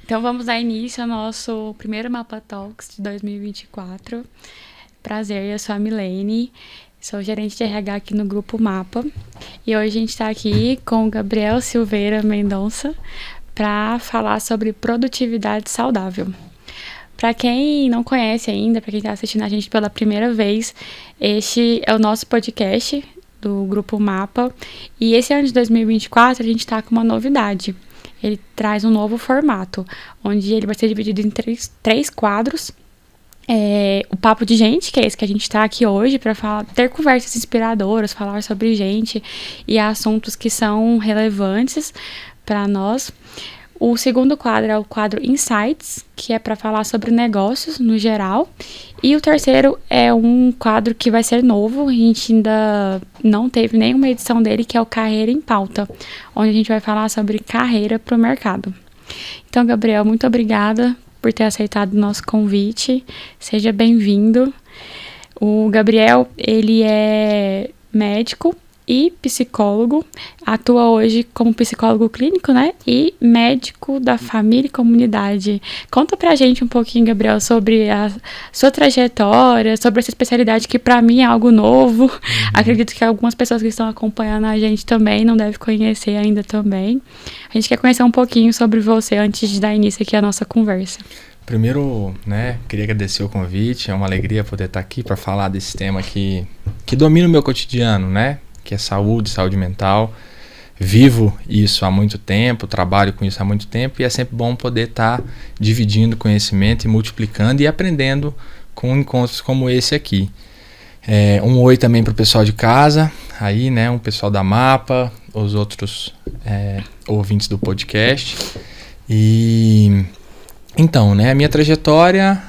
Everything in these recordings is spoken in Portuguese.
Então vamos dar início ao nosso primeiro Mapa Talks de 2024. Prazer, eu sou a Milene, sou gerente de RH aqui no Grupo Mapa. E hoje a gente está aqui com o Gabriel Silveira Mendonça para falar sobre produtividade saudável. Para quem não conhece ainda, para quem está assistindo a gente pela primeira vez, este é o nosso podcast do Grupo Mapa. E esse ano de 2024 a gente está com uma novidade. Ele traz um novo formato, onde ele vai ser dividido em três quadros. O Papo de Gente, que é esse que a gente está aqui hoje, para ter conversas inspiradoras, falar sobre gente e assuntos que são relevantes para nós. O segundo quadro é o quadro Insights, que é para falar sobre negócios no geral. E o terceiro é um quadro que vai ser novo, a gente ainda não teve nenhuma edição dele, que é o Carreira em Pauta, onde a gente vai falar sobre carreira para o mercado. Então, Gabriel, muito obrigada por ter aceitado o nosso convite. Seja bem-vindo. O Gabriel, ele é médico e psicólogo, atua hoje como psicólogo clínico, né, e médico da família e comunidade. Conta pra gente um pouquinho, Gabriel, sobre a sua trajetória, sobre essa especialidade que pra mim é algo novo. Acredito que algumas pessoas que estão acompanhando a gente também não devem conhecer ainda também. A gente quer conhecer um pouquinho sobre você antes de dar início aqui à nossa conversa. Primeiro, queria agradecer o convite, é uma alegria poder estar aqui para falar desse tema que domina o meu cotidiano, né, que é saúde mental. Vivo isso há muito tempo, trabalho com isso há muito tempo e é sempre bom poder estar dividindo conhecimento e multiplicando e aprendendo com encontros como esse aqui. Um oi também para o pessoal de casa, aí, né, um pessoal da Mapa, os outros ouvintes do podcast. E então, né, a minha trajetória,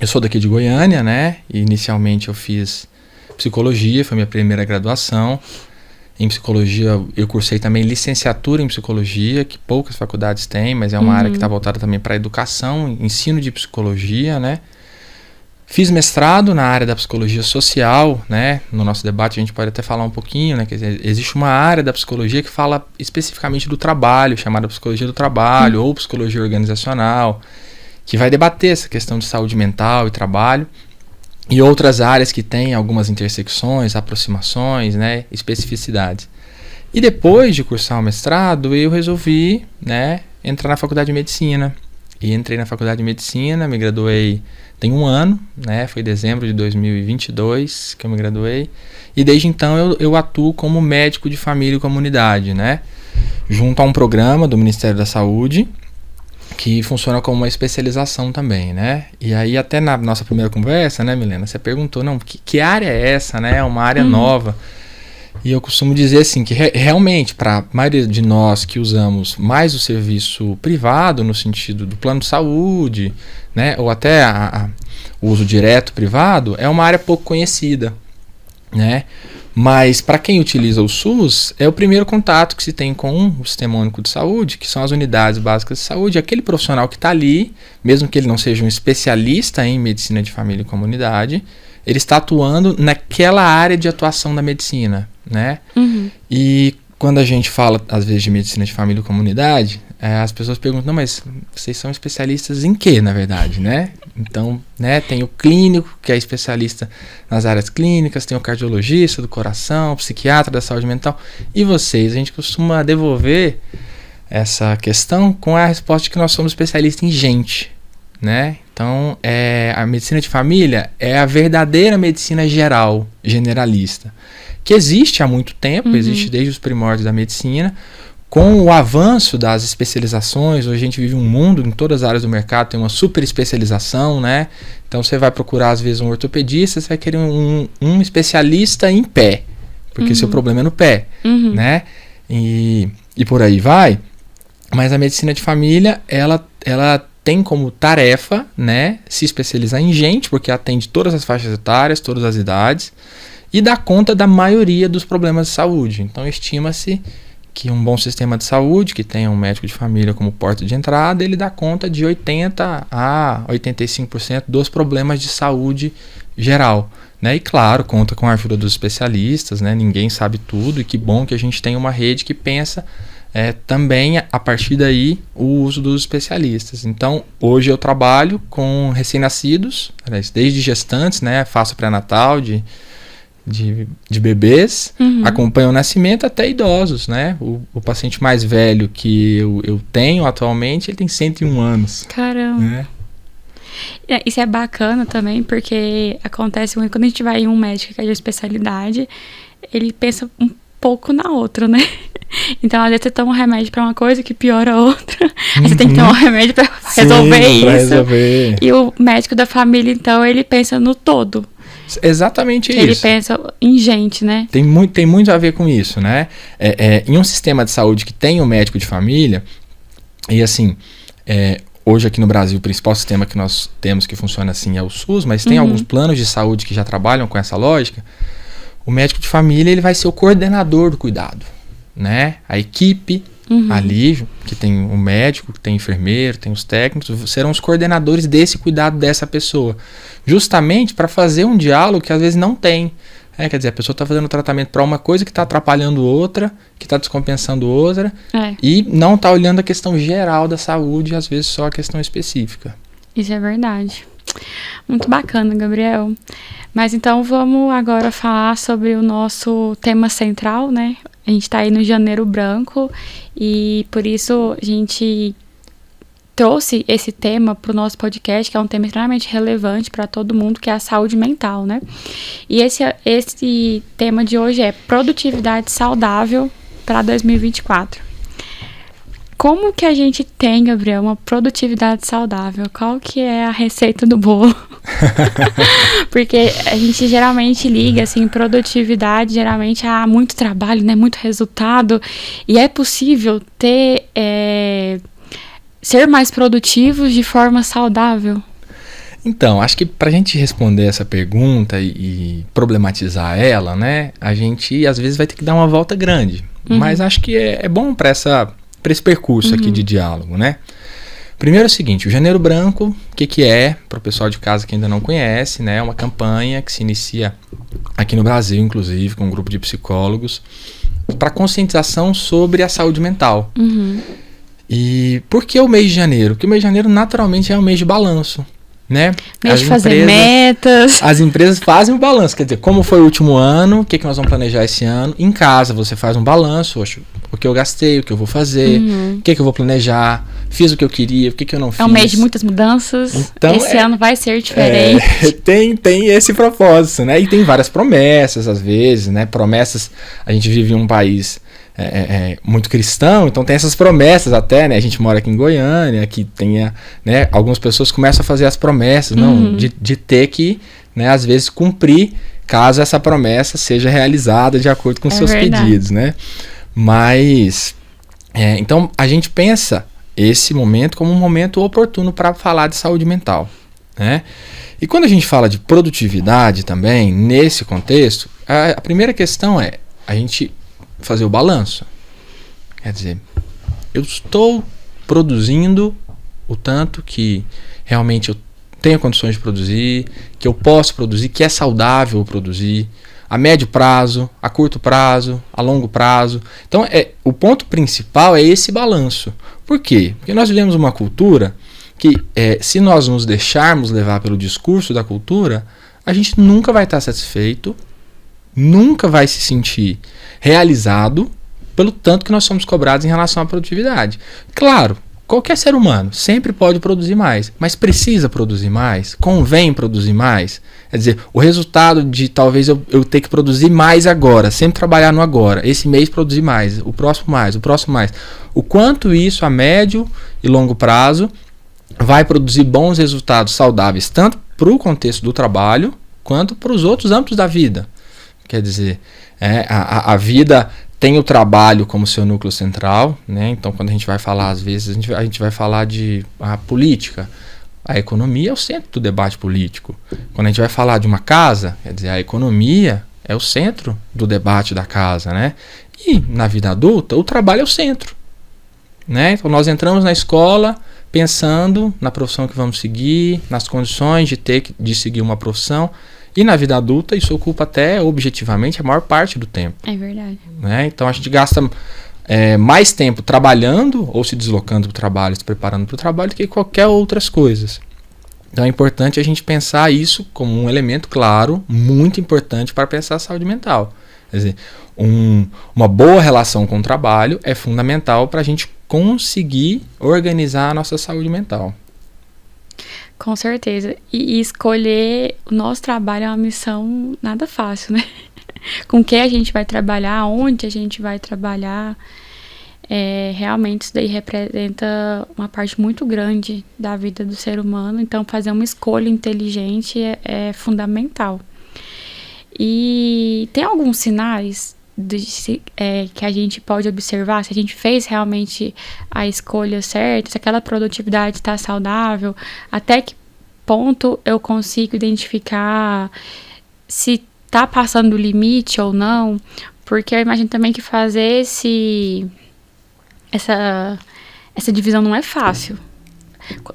eu sou daqui de Goiânia, né, e inicialmente eu fiz psicologia, foi minha primeira graduação. Em psicologia eu cursei também licenciatura em psicologia, que poucas faculdades têm, mas é uma área que está voltada também para a educação, ensino de psicologia, né. Fiz mestrado na área da psicologia social, né. No nosso debate a gente pode até falar um pouquinho, né, que existe uma área da psicologia que fala especificamente do trabalho, chamada psicologia do trabalho ou psicologia organizacional, que vai debater essa questão de saúde mental e trabalho. E outras áreas que têm algumas intersecções, aproximações, né, especificidades. E depois de cursar o mestrado, eu resolvi, né, entrar na faculdade de medicina. E entrei na faculdade de medicina, me graduei tem um ano, né, foi dezembro de 2022 que eu me graduei. E desde então eu atuo como médico de família e comunidade, né, junto a um programa do Ministério da Saúde, que funciona como uma especialização também, né? E aí até na nossa primeira conversa, né, Milena, você perguntou, que área é essa, né? É uma área nova. E eu costumo dizer assim, que realmente, para a maioria de nós que usamos mais o serviço privado, no sentido do plano de saúde, né, ou até o uso direto privado, é uma área pouco conhecida, né? Mas para quem utiliza o SUS, é o primeiro contato que se tem com o Sistema Único de Saúde, que são as unidades básicas de saúde, aquele profissional que está ali, mesmo que ele não seja um especialista em medicina de família e comunidade, ele está atuando naquela área de atuação da medicina, né? E quando a gente fala, às vezes, de medicina de família e comunidade, as pessoas perguntam, não, mas vocês são especialistas em quê, na verdade, né? Então, né, tem o clínico, que é especialista nas áreas clínicas, tem o cardiologista do coração, o psiquiatra da saúde mental. E vocês? A gente costuma devolver essa questão com a resposta de que nós somos especialistas em gente, né? Então, a medicina de família é a verdadeira medicina geral, generalista, que existe há muito tempo, existe desde os primórdios da medicina. Com o avanço das especializações, hoje a gente vive um mundo, em todas as áreas do mercado tem uma super especialização, né? Então você vai procurar às vezes um ortopedista, você vai querer um especialista em pé, porque seu problema é no pé, né? E por aí vai. Mas a medicina de família, ela tem como tarefa, né, se especializar em gente, porque atende todas as faixas etárias, todas as idades, e dá conta da maioria dos problemas de saúde. Então estima-se que um bom sistema de saúde, que tenha um médico de família como porta de entrada, ele dá conta de 80% a 85% dos problemas de saúde geral, né? E claro, conta com a ajuda dos especialistas, né? Ninguém sabe tudo, e que bom que a gente tem uma rede que pensa também a partir daí o uso dos especialistas. Então, hoje eu trabalho com recém-nascidos, desde gestantes, né? Faço pré-natal de bebês, acompanho o nascimento até idosos, né? O paciente mais velho que eu tenho atualmente, ele tem 101 anos. Caramba! Né? Isso é bacana também, porque acontece muito quando a gente vai em um médico que é de especialidade, ele pensa um pouco na outra, né? Então, às vezes você toma um remédio pra uma coisa que piora a outra. Aí você tem que tomar um remédio pra resolver isso. Resolver. E o médico da família, então, ele pensa no todo. Exatamente isso. Ele pensa em gente, né? Tem muito a ver com isso, né? Em um sistema de saúde que tem um médico de família, e assim, hoje aqui no Brasil o principal sistema que nós temos que funciona assim é o SUS, mas tem alguns planos de saúde que já trabalham com essa lógica. O médico de família, ele vai ser o coordenador do cuidado, né? A equipe ali, que tem o médico, que tem o enfermeiro, tem os técnicos, serão os coordenadores desse cuidado dessa pessoa. Justamente para fazer um diálogo que às vezes não tem. Quer dizer, a pessoa está fazendo tratamento para uma coisa que está atrapalhando outra, que está descompensando outra, e não está olhando a questão geral da saúde, às vezes só a questão específica. Isso é verdade. Muito bacana, Gabriel. Mas então vamos agora falar sobre o nosso tema central, né? A gente está aí no Janeiro Branco e por isso a gente trouxe esse tema para o nosso podcast, que é um tema extremamente relevante para todo mundo, que é a saúde mental, né? E esse tema de hoje é produtividade saudável para 2024. Como que a gente tem, Gabriel, uma produtividade saudável? Qual que é a receita do bolo? Porque a gente geralmente liga, assim, produtividade, geralmente há muito trabalho, né? Muito resultado. E é possível ser mais produtivos de forma saudável? Então, acho que para a gente responder essa pergunta e problematizar ela, né? A gente, às vezes, vai ter que dar uma volta grande. Mas acho que é bom para esse percurso aqui de diálogo, né? Primeiro é o seguinte, o Janeiro Branco, o que é, para o pessoal de casa que ainda não conhece, né? É uma campanha que se inicia aqui no Brasil, inclusive, com um grupo de psicólogos, para conscientização sobre a saúde mental. E por que o mês de janeiro? Porque o mês de janeiro, naturalmente, é um mês de balanço, né? Mês de fazer metas. As empresas fazem o balanço, quer dizer, como foi o último ano, o que nós vamos planejar esse ano. Em casa, você faz um balanço, o que eu gastei, o que eu vou fazer, o que eu vou planejar, fiz o que eu queria, o que eu não fiz. É um mês de muitas mudanças, então, esse ano vai ser diferente. Tem esse propósito, né? E tem várias promessas, às vezes, né? Promessas, a gente vive em um país muito cristão, então tem essas promessas até, né? A gente mora aqui em Goiânia, que tenha, né? Algumas pessoas começam a fazer as promessas, de ter que, né? Às vezes cumprir, caso essa promessa seja realizada de acordo com seus pedidos, né? Mas, então a gente pensa esse momento como um momento oportuno para falar de saúde mental, né? E quando a gente fala de produtividade também, nesse contexto, a primeira questão é a gente fazer o balanço. Quer dizer, eu estou produzindo o tanto que realmente eu tenho condições de produzir, que eu posso produzir, que é saudável produzir, a médio prazo, a curto prazo, a longo prazo. Então, o ponto principal é esse balanço. Por quê? Porque nós vivemos uma cultura que, se nós nos deixarmos levar pelo discurso da cultura, a gente nunca vai estar satisfeito, nunca vai se sentir realizado pelo tanto que nós somos cobrados em relação à produtividade. Claro, qualquer ser humano sempre pode produzir mais, mas precisa produzir mais? Convém produzir mais? Quer dizer, o resultado de talvez eu ter que produzir mais agora, sempre trabalhar no agora, esse mês produzir mais, o próximo mais, o próximo mais. O quanto isso a médio e longo prazo vai produzir bons resultados saudáveis, tanto para o contexto do trabalho, quanto para os outros âmbitos da vida. Quer dizer, a vida tem o trabalho como seu núcleo central, né? Então, quando a gente vai falar, às vezes, a gente vai falar de política. A economia é o centro do debate político. Quando a gente vai falar de uma casa, quer dizer, a economia é o centro do debate da casa, né? E na vida adulta, o trabalho é o centro, né? Então, nós entramos na escola pensando na profissão que vamos seguir, nas condições de seguir uma profissão. E na vida adulta, isso ocupa até, objetivamente, a maior parte do tempo. É verdade. Né? Então, a gente gasta mais tempo trabalhando ou se deslocando para o trabalho, se preparando para o trabalho do que qualquer outras coisas. Então é importante a gente pensar isso como um elemento, claro, muito importante para pensar a saúde mental. Quer dizer, uma boa relação com o trabalho é fundamental para a gente conseguir organizar a nossa saúde mental. Com certeza. E escolher o nosso trabalho é uma missão nada fácil, né? Com que a gente vai trabalhar, onde a gente vai trabalhar. Realmente isso daí representa uma parte muito grande da vida do ser humano. Então, fazer uma escolha inteligente é fundamental. E tem alguns sinais que a gente pode observar se a gente fez realmente a escolha certa, se aquela produtividade está saudável, até que ponto eu consigo identificar se está passando do limite ou não, porque eu imagino também que fazer essa divisão não é fácil.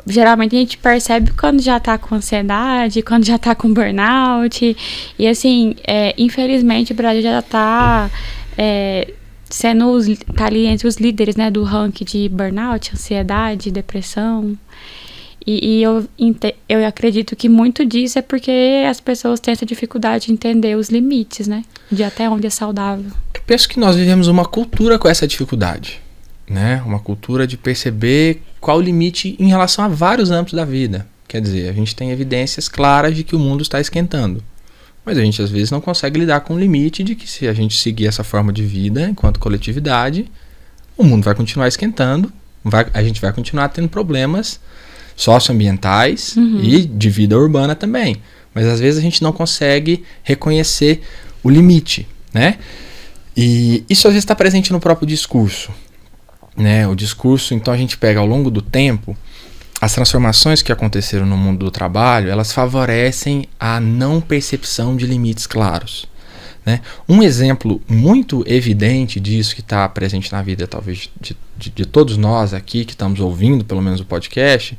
Geralmente a gente percebe quando já tá com ansiedade, quando já tá com burnout. E assim, infelizmente o Brasil já tá tá ali entre os líderes, né, do ranking de burnout, ansiedade, depressão. E eu acredito que muito disso é porque as pessoas têm essa dificuldade de entender os limites, né, de até onde é saudável. Eu penso que nós vivemos uma cultura com essa dificuldade, né? Uma cultura de perceber qual o limite em relação a vários âmbitos da vida. Quer dizer, a gente tem evidências claras de que o mundo está esquentando. Mas a gente às vezes não consegue lidar com o limite de que se a gente seguir essa forma de vida enquanto coletividade, o mundo vai continuar esquentando, a gente vai continuar tendo problemas socioambientais e de vida urbana também. Mas às vezes a gente não consegue reconhecer o limite, né? E isso às vezes está presente no próprio discurso. O discurso, então a gente pega ao longo do tempo, as transformações que aconteceram no mundo do trabalho, elas favorecem a não percepção de limites claros, né? Um exemplo muito evidente disso que está presente na vida talvez de todos nós aqui que estamos ouvindo pelo menos o podcast,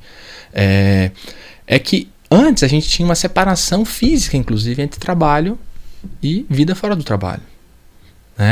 é que antes a gente tinha uma separação física inclusive entre trabalho e vida fora do trabalho.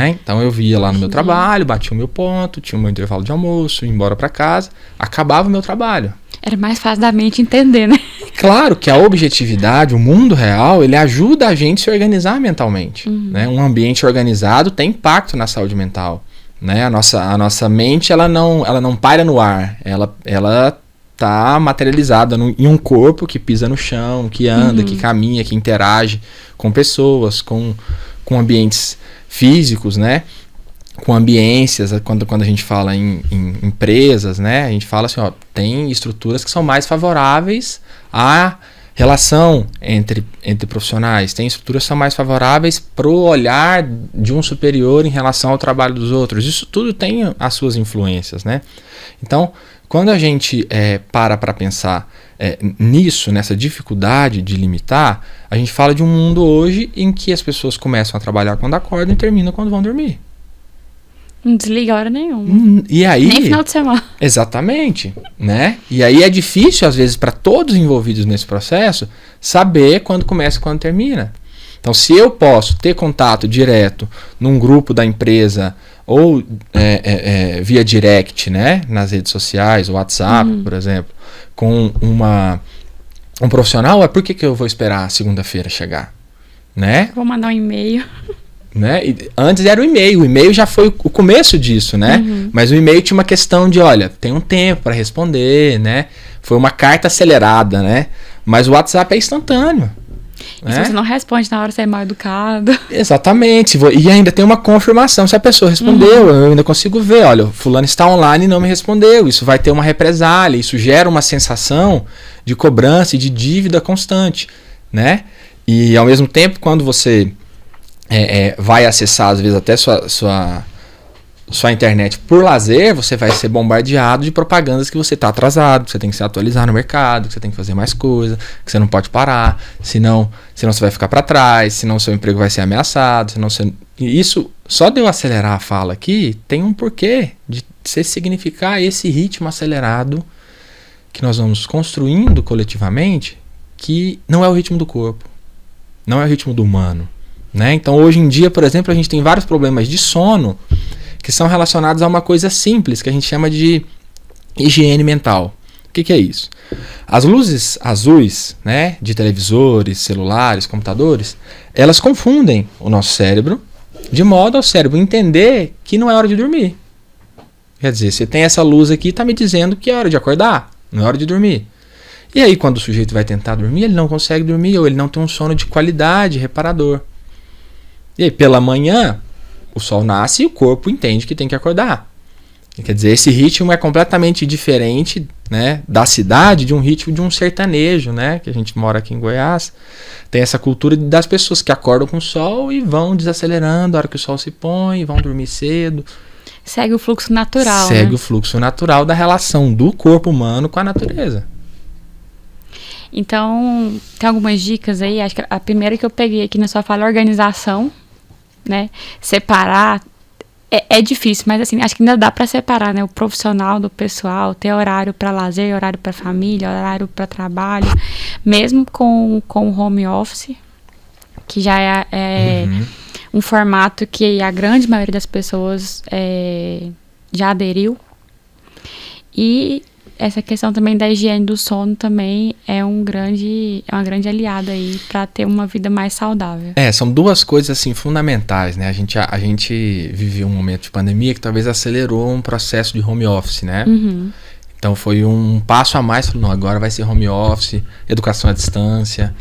Então eu via lá no meu trabalho, batia o meu ponto, tinha o meu intervalo de almoço, ia embora para casa, acabava o meu trabalho. Era mais fácil da mente entender, né? Claro que a objetividade, o mundo real, ele ajuda a gente a se organizar mentalmente. Né? Um ambiente organizado tem impacto na saúde mental. Né? A nossa mente ela não paira no ar, ela está materializada em um corpo que pisa no chão, que anda, que caminha, que interage com pessoas, com ambientes físicos, né? Com ambiências, quando a gente fala em empresas, né? A gente fala assim, tem estruturas que são mais favoráveis à relação entre profissionais, tem estruturas que são mais favoráveis para o olhar de um superior em relação ao trabalho dos outros. Isso tudo tem as suas influências, né? Então, quando a gente para pensar nisso, nessa dificuldade de limitar, a gente fala de um mundo hoje em que as pessoas começam a trabalhar quando acordam e terminam quando vão dormir. Não desliga hora nenhuma. E aí, nem final de semana. Exatamente, né? E aí é difícil, às vezes, para todos envolvidos nesse processo, saber quando começa e quando termina. Então, se eu posso ter contato direto num grupo da empresa ou via direct, né, nas redes sociais, WhatsApp, por exemplo, com um profissional, por que eu vou esperar a segunda-feira chegar? Né? Vou mandar um e-mail. Né? Antes era o e-mail já foi o começo disso, né? Mas o e-mail tinha uma questão de, olha, tem um tempo para responder, né? Foi uma carta acelerada, né? Mas o WhatsApp é instantâneo. E se você não responde na hora, você é mal educado. Exatamente. E ainda tem uma confirmação se a pessoa respondeu. Eu ainda consigo ver, olha, o fulano está online e não me respondeu. Isso vai ter uma represália. Isso gera uma sensação de cobrança e de dívida constante, né? E ao mesmo tempo, quando você vai acessar, às vezes, até sua internet por lazer, você vai ser bombardeado de propagandas que você está atrasado, que você tem que se atualizar no mercado, que você tem que fazer mais coisa, que você não pode parar, senão você vai ficar para trás, senão seu emprego vai ser ameaçado, E isso, só de eu acelerar a fala aqui, tem um porquê de você significar esse ritmo acelerado que nós vamos construindo coletivamente, que não é o ritmo do corpo, não é o ritmo do humano. Né? Então hoje em dia, por exemplo, a gente tem vários problemas de sono que são relacionados a uma coisa simples que a gente chama de higiene mental. O que é isso? As luzes azuis, né, de televisores, celulares, computadores, elas confundem o nosso cérebro de modo ao cérebro entender que não é hora de dormir. Quer dizer, se tem essa luz aqui, está me dizendo que é hora de acordar, não é hora de dormir. E aí, quando o sujeito vai tentar dormir, ele não consegue dormir ou ele não tem um sono de qualidade, reparador. E aí, pela manhã, o sol nasce e o corpo entende que tem que acordar. Quer dizer, esse ritmo é completamente diferente, né, da cidade, de um ritmo de um sertanejo, né, que a gente mora aqui em Goiás. Tem essa cultura das pessoas que acordam com o sol e vão desacelerando a hora que o sol se põe, vão dormir cedo. Segue o fluxo natural. Segue o fluxo natural da relação do corpo humano com a natureza. Então, tem algumas dicas aí. Acho que a primeira que eu peguei aqui na sua fala é organização, né? Separar é difícil, mas assim, acho que ainda dá para separar, né? O profissional do pessoal, ter horário para lazer, horário para família, horário para trabalho, mesmo com o home office, que já é um formato que a grande maioria das pessoas já aderiu. E essa questão também da higiene do sono também é uma grande aliada aí para ter uma vida mais saudável. São duas coisas assim fundamentais, né? A gente viveu um momento de pandemia que talvez acelerou um processo de home office, né? Então foi um passo a mais, não, agora vai ser home office, educação à distância,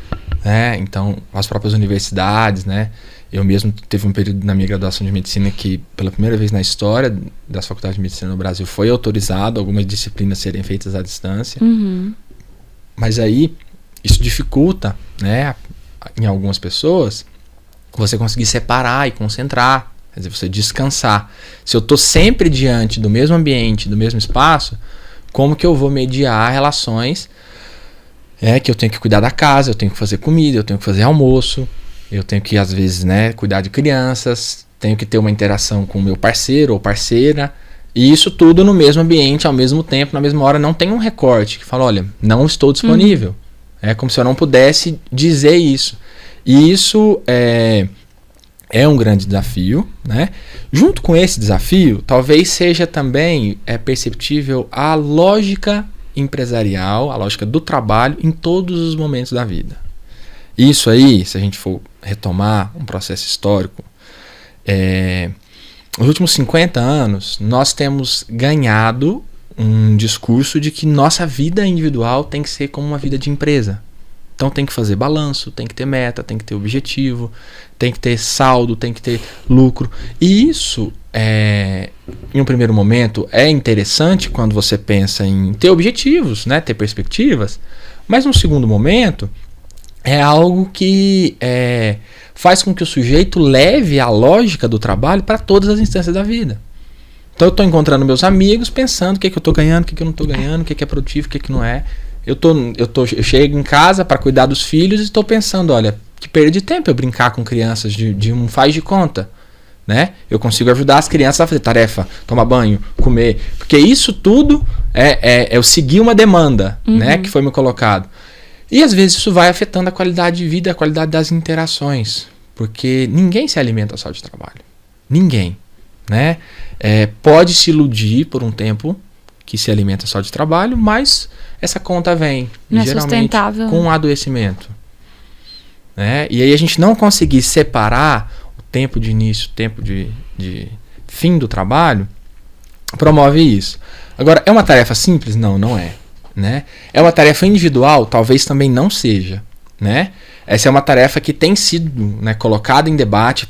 né? Então as próprias universidades, né? Eu mesmo teve um período na minha graduação de medicina que, pela primeira vez na história das faculdades de medicina no Brasil, foi autorizado algumas disciplinas serem feitas à distância. Mas aí, isso dificulta, né, em algumas pessoas, você conseguir separar e concentrar, quer dizer, você descansar. Se eu estou sempre diante do mesmo ambiente, do mesmo espaço, como que eu vou mediar relações que eu tenho que cuidar da casa, eu tenho que fazer comida, eu tenho que fazer almoço, eu tenho que, às vezes, né, cuidar de crianças, tenho que ter uma interação com o meu parceiro ou parceira, e isso tudo no mesmo ambiente, ao mesmo tempo, na mesma hora. Não tem um recorte que fala, olha, não estou disponível. É como se eu não pudesse dizer isso. E isso é um grande desafio, né? Junto com esse desafio, talvez seja também perceptível a lógica empresarial, a lógica do trabalho em todos os momentos da vida. Isso aí, se a gente for retomar um processo histórico, nos últimos 50 anos, nós temos ganhado um discurso de que nossa vida individual tem que ser como uma vida de empresa. Então tem que fazer balanço, tem que ter meta, tem que ter objetivo, tem que ter saldo, tem que ter lucro. E isso, em um primeiro momento, é interessante quando você pensa em ter objetivos, né, ter perspectivas, mas num segundo momento é algo que faz com que o sujeito leve a lógica do trabalho para todas as instâncias da vida. Então eu estou encontrando meus amigos pensando o que eu estou ganhando, o que eu não estou ganhando, o que é produtivo, o que não é. Eu chego em casa para cuidar dos filhos e estou pensando, olha, que perda de tempo eu brincar com crianças de um faz de conta. Né? Eu consigo ajudar as crianças a fazer tarefa, tomar banho, comer. Porque isso tudo eu seguir uma demanda, né, que foi me colocado. E às vezes isso vai afetando a qualidade de vida, a qualidade das interações. Porque ninguém se alimenta só de trabalho. Ninguém. Né? Pode se iludir por um tempo que se alimenta só de trabalho, mas essa conta vem geralmente com um adoecimento. Né? E aí a gente não conseguir separar o tempo de início, o tempo de fim do trabalho, promove isso. Agora, é uma tarefa simples? Não, não é. Né? É uma tarefa individual? Talvez também não seja. Né? Essa é uma tarefa que tem sido, né, colocada em debate,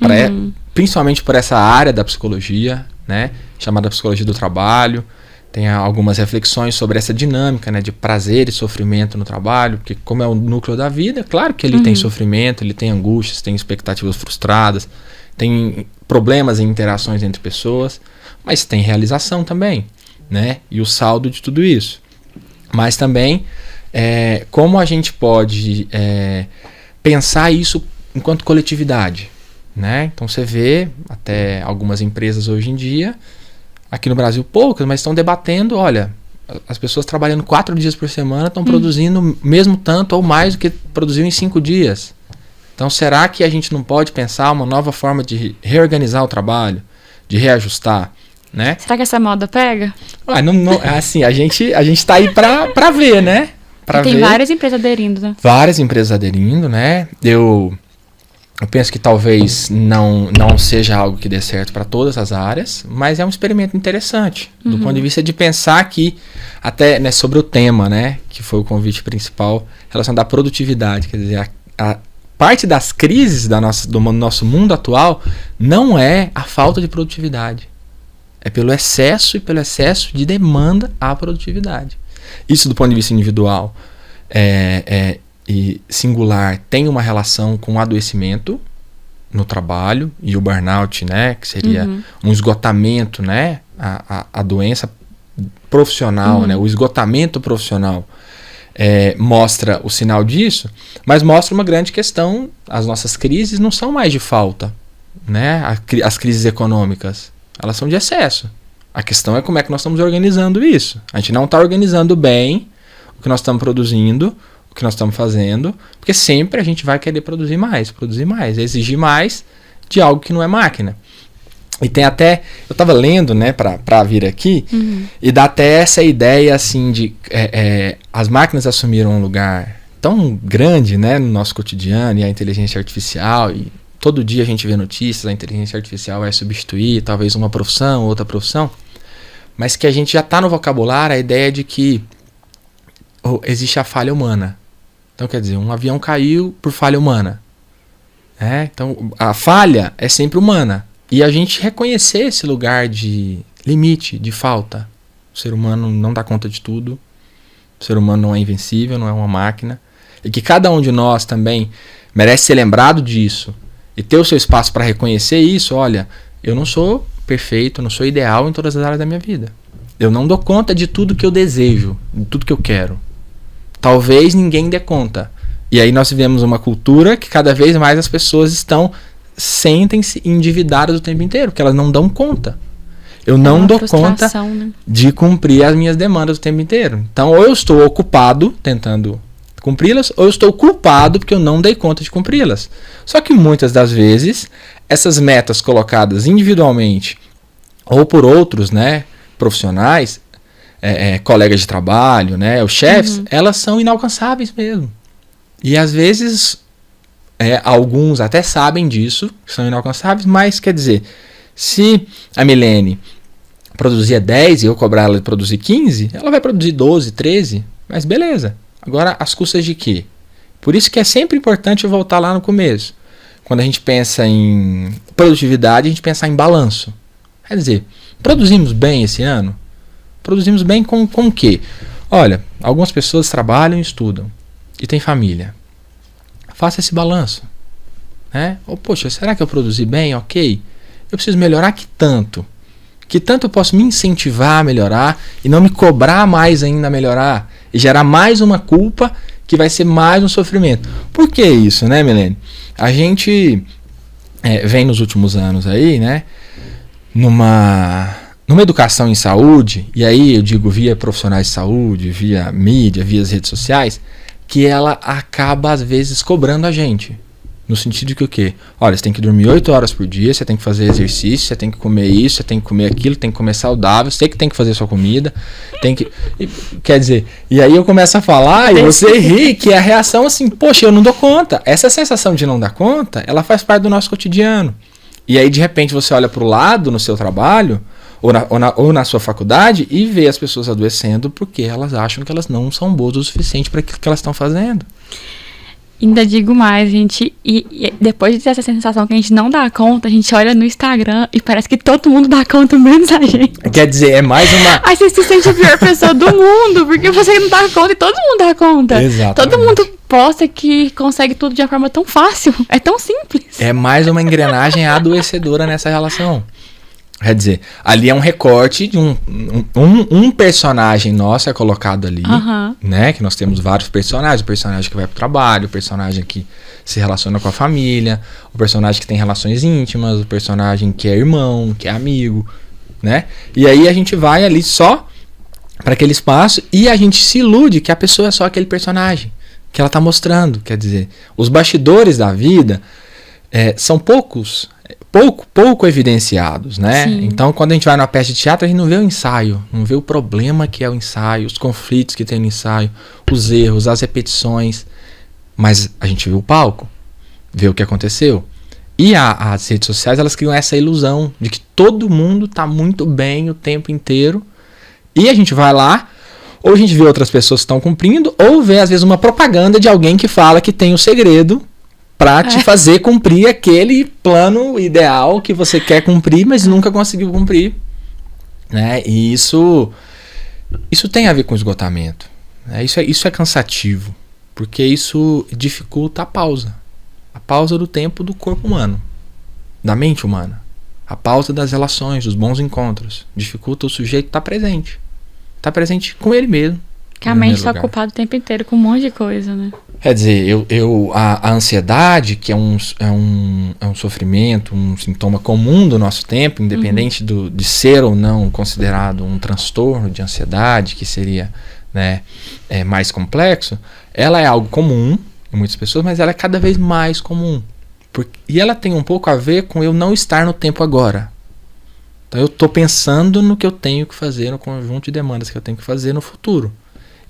principalmente por essa área da psicologia, né, chamada psicologia do trabalho. Tem algumas reflexões sobre essa dinâmica, né, de prazer e sofrimento no trabalho, porque como é o núcleo da vida, claro que ele tem sofrimento, ele tem angústias, tem expectativas frustradas, tem problemas em interações entre pessoas, mas tem realização também, né, e o saldo de tudo isso. Mas também, como a gente pode pensar isso enquanto coletividade, né? Então você vê até algumas empresas hoje em dia, aqui no Brasil poucas, mas estão debatendo, olha, as pessoas trabalhando 4 dias por semana estão produzindo mesmo tanto ou mais do que produziu em 5 dias. Então será que a gente não pode pensar uma nova forma de reorganizar o trabalho, de reajustar? né? Será que essa moda pega? Assim, a gente tá aí pra ver, né? Tem várias empresas aderindo, né? Várias empresas aderindo, né? Eu penso que talvez não seja algo que dê certo para todas as áreas, mas é um experimento interessante, do ponto de vista de pensar que, até, né, sobre o tema, né, que foi o convite principal, relacionado à produtividade. Quer dizer, a parte das crises do nosso mundo atual não é a falta de produtividade. É pelo excesso de demanda à produtividade. Isso, do ponto de vista individual e singular, tem uma relação com o adoecimento no trabalho e o burnout, né, que seria um esgotamento, né, a doença profissional, né, o esgotamento profissional mostra o sinal disso, mas mostra uma grande questão. As nossas crises não são mais de falta, né, as crises econômicas, elas são de excesso. A questão é como é que nós estamos organizando isso. A gente não está organizando bem o que nós estamos produzindo, o que nós estamos fazendo, porque sempre a gente vai querer produzir mais, exigir mais de algo que não é máquina. E tem até, eu estava lendo, né, para vir aqui, e dá até essa ideia assim de as máquinas assumiram um lugar tão grande, né, no nosso cotidiano, e a inteligência artificial, e todo dia a gente vê notícias, a inteligência artificial vai substituir talvez uma profissão, outra profissão, mas que a gente já está no vocabulário a ideia de que existe a falha humana. Então, quer dizer, um avião caiu por falha humana. Então, a falha é sempre humana. E a gente reconhecer esse lugar de limite, de falta. O ser humano não dá conta de tudo. O ser humano não é invencível, não é uma máquina. E que cada um de nós também merece ser lembrado disso. E ter o seu espaço para reconhecer isso. Olha, eu não sou perfeito, eu não sou ideal em todas as áreas da minha vida. Eu não dou conta de tudo que eu desejo, de tudo que eu quero. Talvez ninguém dê conta. E aí nós vivemos uma cultura que cada vez mais as pessoas sentem-se endividadas o tempo inteiro, porque elas não dão conta. Eu não dou conta, né, de cumprir as minhas demandas o tempo inteiro. Então, ou eu estou ocupado tentando cumpri-las, ou eu estou culpado porque eu não dei conta de cumpri-las. Só que muitas das vezes, essas metas colocadas individualmente ou por outros, né, profissionais, colegas de trabalho, né, os chefes, elas são inalcançáveis mesmo. E às vezes alguns até sabem disso, que são inalcançáveis, mas quer dizer, se a Milene produzia 10 e eu cobrar ela de produzir 15, ela vai produzir 12, 13, mas beleza. Agora, às custas de quê? Por isso que é sempre importante eu voltar lá no começo. Quando a gente pensa em produtividade, a gente pensa em balanço. Quer dizer, produzimos bem esse ano? Produzimos bem com o quê? Olha, algumas pessoas trabalham e estudam e têm família. Faça esse balanço, né? Ou, poxa, será que eu produzi bem? Ok. Eu preciso melhorar que tanto? Que tanto eu posso me incentivar a melhorar e não me cobrar mais ainda a melhorar e gerar mais uma culpa que vai ser mais um sofrimento. Por que isso, né, Milene? A gente vem nos últimos anos aí, né, numa educação em saúde, e aí eu digo via profissionais de saúde, via mídia, via as redes sociais, que ela acaba às vezes cobrando a gente. No sentido de que o quê? Olha, você tem que dormir 8 horas por dia, você tem que fazer exercício, você tem que comer isso, você tem que comer aquilo, tem que comer saudável, você que tem que fazer sua comida, quer dizer, e aí eu começo a falar e você ri, que é a reação assim, poxa, eu não dou conta. Essa sensação de não dar conta, ela faz parte do nosso cotidiano. E aí de repente você olha para o lado no seu trabalho, ou na sua faculdade, e vê as pessoas adoecendo porque elas acham que elas não são boas o suficiente para aquilo que elas estão fazendo. Ainda digo mais, gente, e depois de ter essa sensação que a gente não dá conta, a gente olha no Instagram e parece que todo mundo dá conta, menos a gente. Quer dizer, é mais uma... Aí você se sente a pior pessoa do mundo, porque você não dá conta e todo mundo dá conta. Exatamente. Todo mundo posta que consegue tudo de uma forma tão fácil, é tão simples. É mais uma engrenagem adoecedora nessa relação. Quer dizer, ali é um recorte de um personagem nosso é colocado ali, né? Que nós temos vários personagens. O personagem que vai pro trabalho, o personagem que se relaciona com a família, o personagem que tem relações íntimas, o personagem que é irmão, que é amigo, né? E aí a gente vai ali só para aquele espaço e a gente se ilude que a pessoa é só aquele personagem que ela tá mostrando. Quer dizer, os bastidores da vida são poucos pouco evidenciados, né? Sim. Então, quando a gente vai numa peça de teatro, a gente não vê o ensaio, não vê o problema que é o ensaio, os conflitos que tem no ensaio, os erros, as repetições, mas a gente vê o palco, vê o que aconteceu. E as redes sociais, elas criam essa ilusão de que todo mundo tá muito bem o tempo inteiro, e a gente vai lá, ou a gente vê outras pessoas que estão cumprindo, ou vê, às vezes, uma propaganda de alguém que fala que tem o segredo para te fazer cumprir aquele plano ideal que você quer cumprir, mas nunca conseguiu cumprir, né? E isso tem a ver com esgotamento, né? Isso é cansativo, porque isso dificulta a pausa do tempo do corpo humano, da mente humana, a pausa das relações, dos bons encontros, dificulta o sujeito estar presente com ele mesmo. Que a mente está ocupada o tempo inteiro com um monte de coisa, né? Quer dizer, a ansiedade, que é um sofrimento, um sintoma comum do nosso tempo, independente de ser ou não considerado um transtorno de ansiedade, que seria, né, mais complexo, ela é algo comum em muitas pessoas, mas ela é cada vez mais comum. E ela tem um pouco a ver com eu não estar no tempo agora. Então eu estou pensando no que eu tenho que fazer, no conjunto de demandas que eu tenho que fazer no futuro.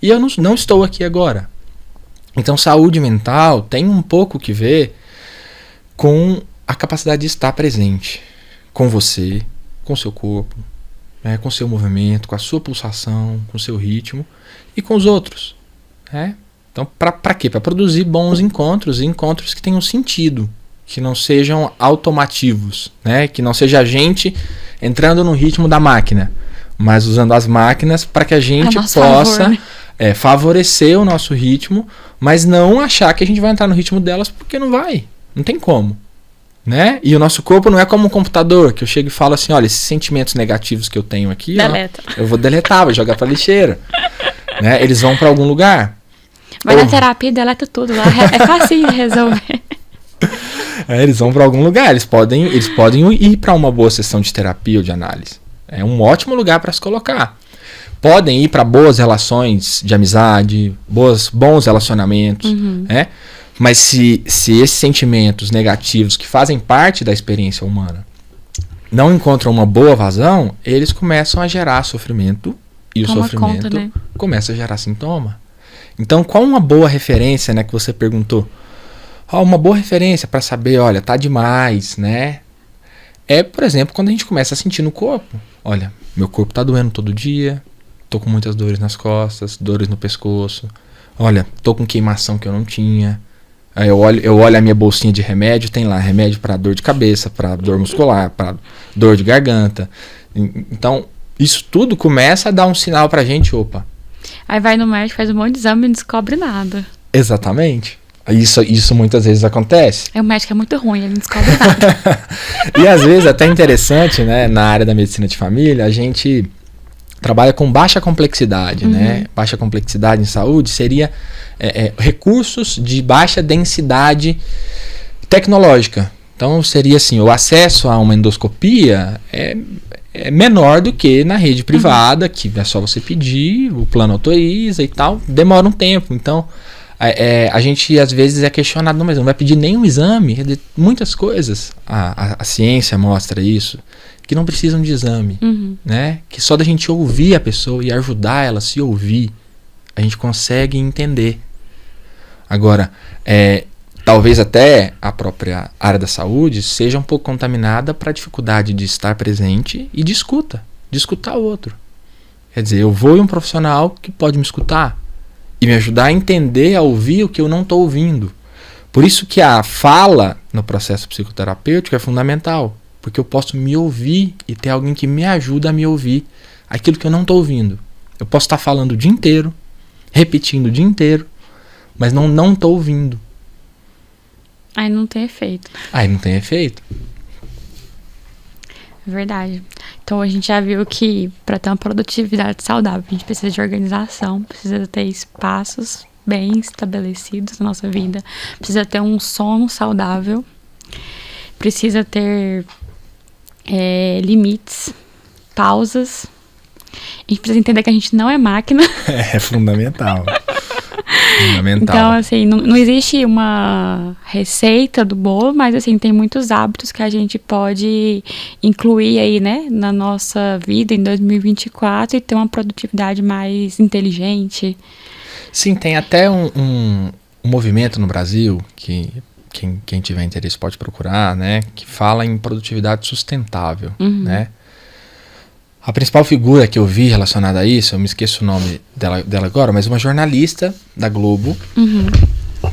E eu não estou aqui agora. Então, saúde mental tem um pouco que ver com a capacidade de estar presente com você, com o seu corpo, né, com o seu movimento, com a sua pulsação, com o seu ritmo e com os outros. Né? Então, para quê? Para produzir bons encontros, encontros que tenham sentido, que não sejam automativos, né? Que não seja a gente entrando no ritmo da máquina, mas usando as máquinas para que a gente possa favorecer o nosso ritmo, mas não achar que a gente vai entrar no ritmo delas, porque não vai, não tem como, né? E o nosso corpo não é como um computador, que eu chego e falo assim, olha, esses sentimentos negativos que eu tenho aqui, ó, eu vou deletar, vou jogar pra lixeira, né? Eles vão para algum lugar. Vai na terapia e deleta tudo lá, é fácil de resolver. Eles vão para algum lugar, eles podem ir para uma boa sessão de terapia ou de análise. É um ótimo lugar para se colocar. Podem ir para boas relações de amizade, bons relacionamentos, né? Mas se esses sentimentos negativos que fazem parte da experiência humana não encontram uma boa vazão, eles começam a gerar sofrimento e o sofrimento começa a gerar sintoma. Então, qual uma boa referência, né, que você perguntou? Uma boa referência para saber, olha, tá demais, né? É, por exemplo, quando a gente começa a sentir no corpo. Olha, meu corpo tá doendo todo dia, tô com muitas dores nas costas, dores no pescoço. Olha, tô com queimação que eu não tinha. Aí eu olho a minha bolsinha de remédio, tem lá remédio para dor de cabeça, para dor muscular, para dor de garganta. Então, isso tudo começa a dar um sinal pra gente, opa. Aí vai no médico, faz um monte de exame e não descobre nada. Exatamente. Isso muitas vezes acontece. O médico é muito ruim, ele não descobre nada. E às vezes até interessante, né? Na área da medicina de família, a gente trabalha com baixa complexidade, né? Baixa complexidade em saúde seria recursos de baixa densidade tecnológica. Então seria assim, o acesso a uma endoscopia é menor do que na rede privada, que é só você pedir, o plano autoriza e tal, demora um tempo. Então a gente às vezes é questionado, mas não vai pedir nenhum exame, muitas coisas, a ciência mostra isso, que não precisam de exame, né? Que só da gente ouvir a pessoa e ajudar ela a se ouvir, a gente consegue entender. Agora, talvez até a própria área da saúde seja um pouco contaminada para a dificuldade de estar presente e de escutar o outro. Quer dizer, eu vou em um profissional que pode me escutar e me ajudar a entender, a ouvir o que eu não estou ouvindo. Por isso que a fala no processo psicoterapêutico é fundamental, porque eu posso me ouvir e ter alguém que me ajuda a me ouvir aquilo que eu não estou ouvindo. Eu posso estar falando o dia inteiro, repetindo o dia inteiro, mas não estou ouvindo. Aí não tem efeito. É verdade. Então a gente já viu que para ter uma produtividade saudável, a gente precisa de organização, precisa ter espaços bem estabelecidos na nossa vida, precisa ter um sono saudável, precisa ter limites, pausas. A gente precisa entender que a gente não é máquina. É fundamental. Fundamental. Então, assim, não existe uma receita do bolo, mas, assim, tem muitos hábitos que a gente pode incluir aí, né, na nossa vida em 2024 e ter uma produtividade mais inteligente. Sim, tem até um movimento no Brasil que quem tiver interesse pode procurar, né? Que fala em produtividade sustentável, né? A principal figura que eu vi relacionada a isso, eu me esqueço o nome dela agora, mas uma jornalista da Globo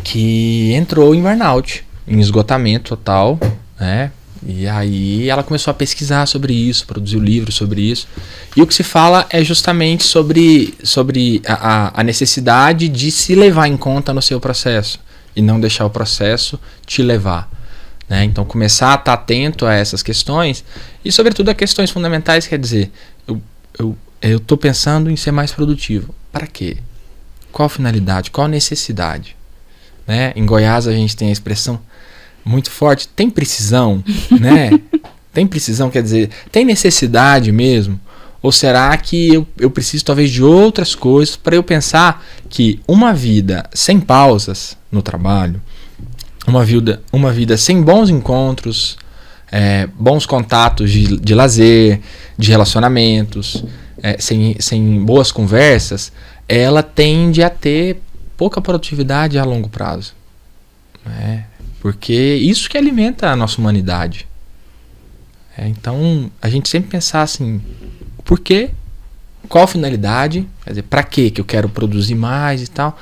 que entrou em burnout, em esgotamento total, né? E aí ela começou a pesquisar sobre isso, produziu livros sobre isso. E o que se fala é justamente sobre a necessidade de se levar em conta no seu processo e não deixar o processo te levar, né? Então começar a estar atento a essas questões e sobretudo a questões fundamentais, quer dizer, eu estou pensando em ser mais produtivo. Para quê? Qual finalidade? Qual necessidade? Né? Em Goiás a gente tem a expressão muito forte, tem precisão, né? Tem precisão, quer dizer, tem necessidade mesmo? Ou será que eu preciso talvez de outras coisas para eu pensar que uma vida sem pausas no trabalho, uma vida sem bons encontros, bons contatos de lazer, de relacionamentos, sem boas conversas, ela tende a ter pouca produtividade a longo prazo, né? Porque isso que alimenta a nossa humanidade. Então, a gente sempre pensar assim, por quê? Qual a finalidade? Quer dizer, para que eu quero produzir mais e tal?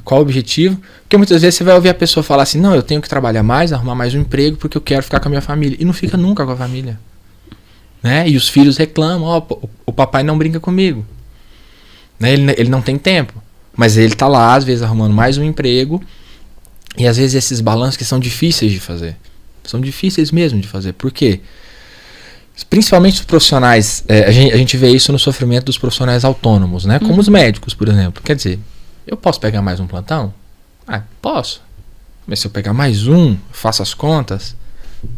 Qual o objetivo? Porque muitas vezes você vai ouvir a pessoa falar assim, não, eu tenho que trabalhar mais, arrumar mais um emprego porque eu quero ficar com a minha família. E não fica nunca com a família. Né? E os filhos reclamam, o papai não brinca comigo. Né? Ele não tem tempo. Mas ele está lá, às vezes, arrumando mais um emprego. E às vezes esses balanços que são difíceis de fazer. São difíceis mesmo de fazer. Por quê? Principalmente os profissionais, a gente vê isso no sofrimento dos profissionais autônomos, né? Como os médicos, por exemplo. Quer dizer, eu posso pegar mais um plantão? Posso. Mas se eu pegar mais um, faço as contas,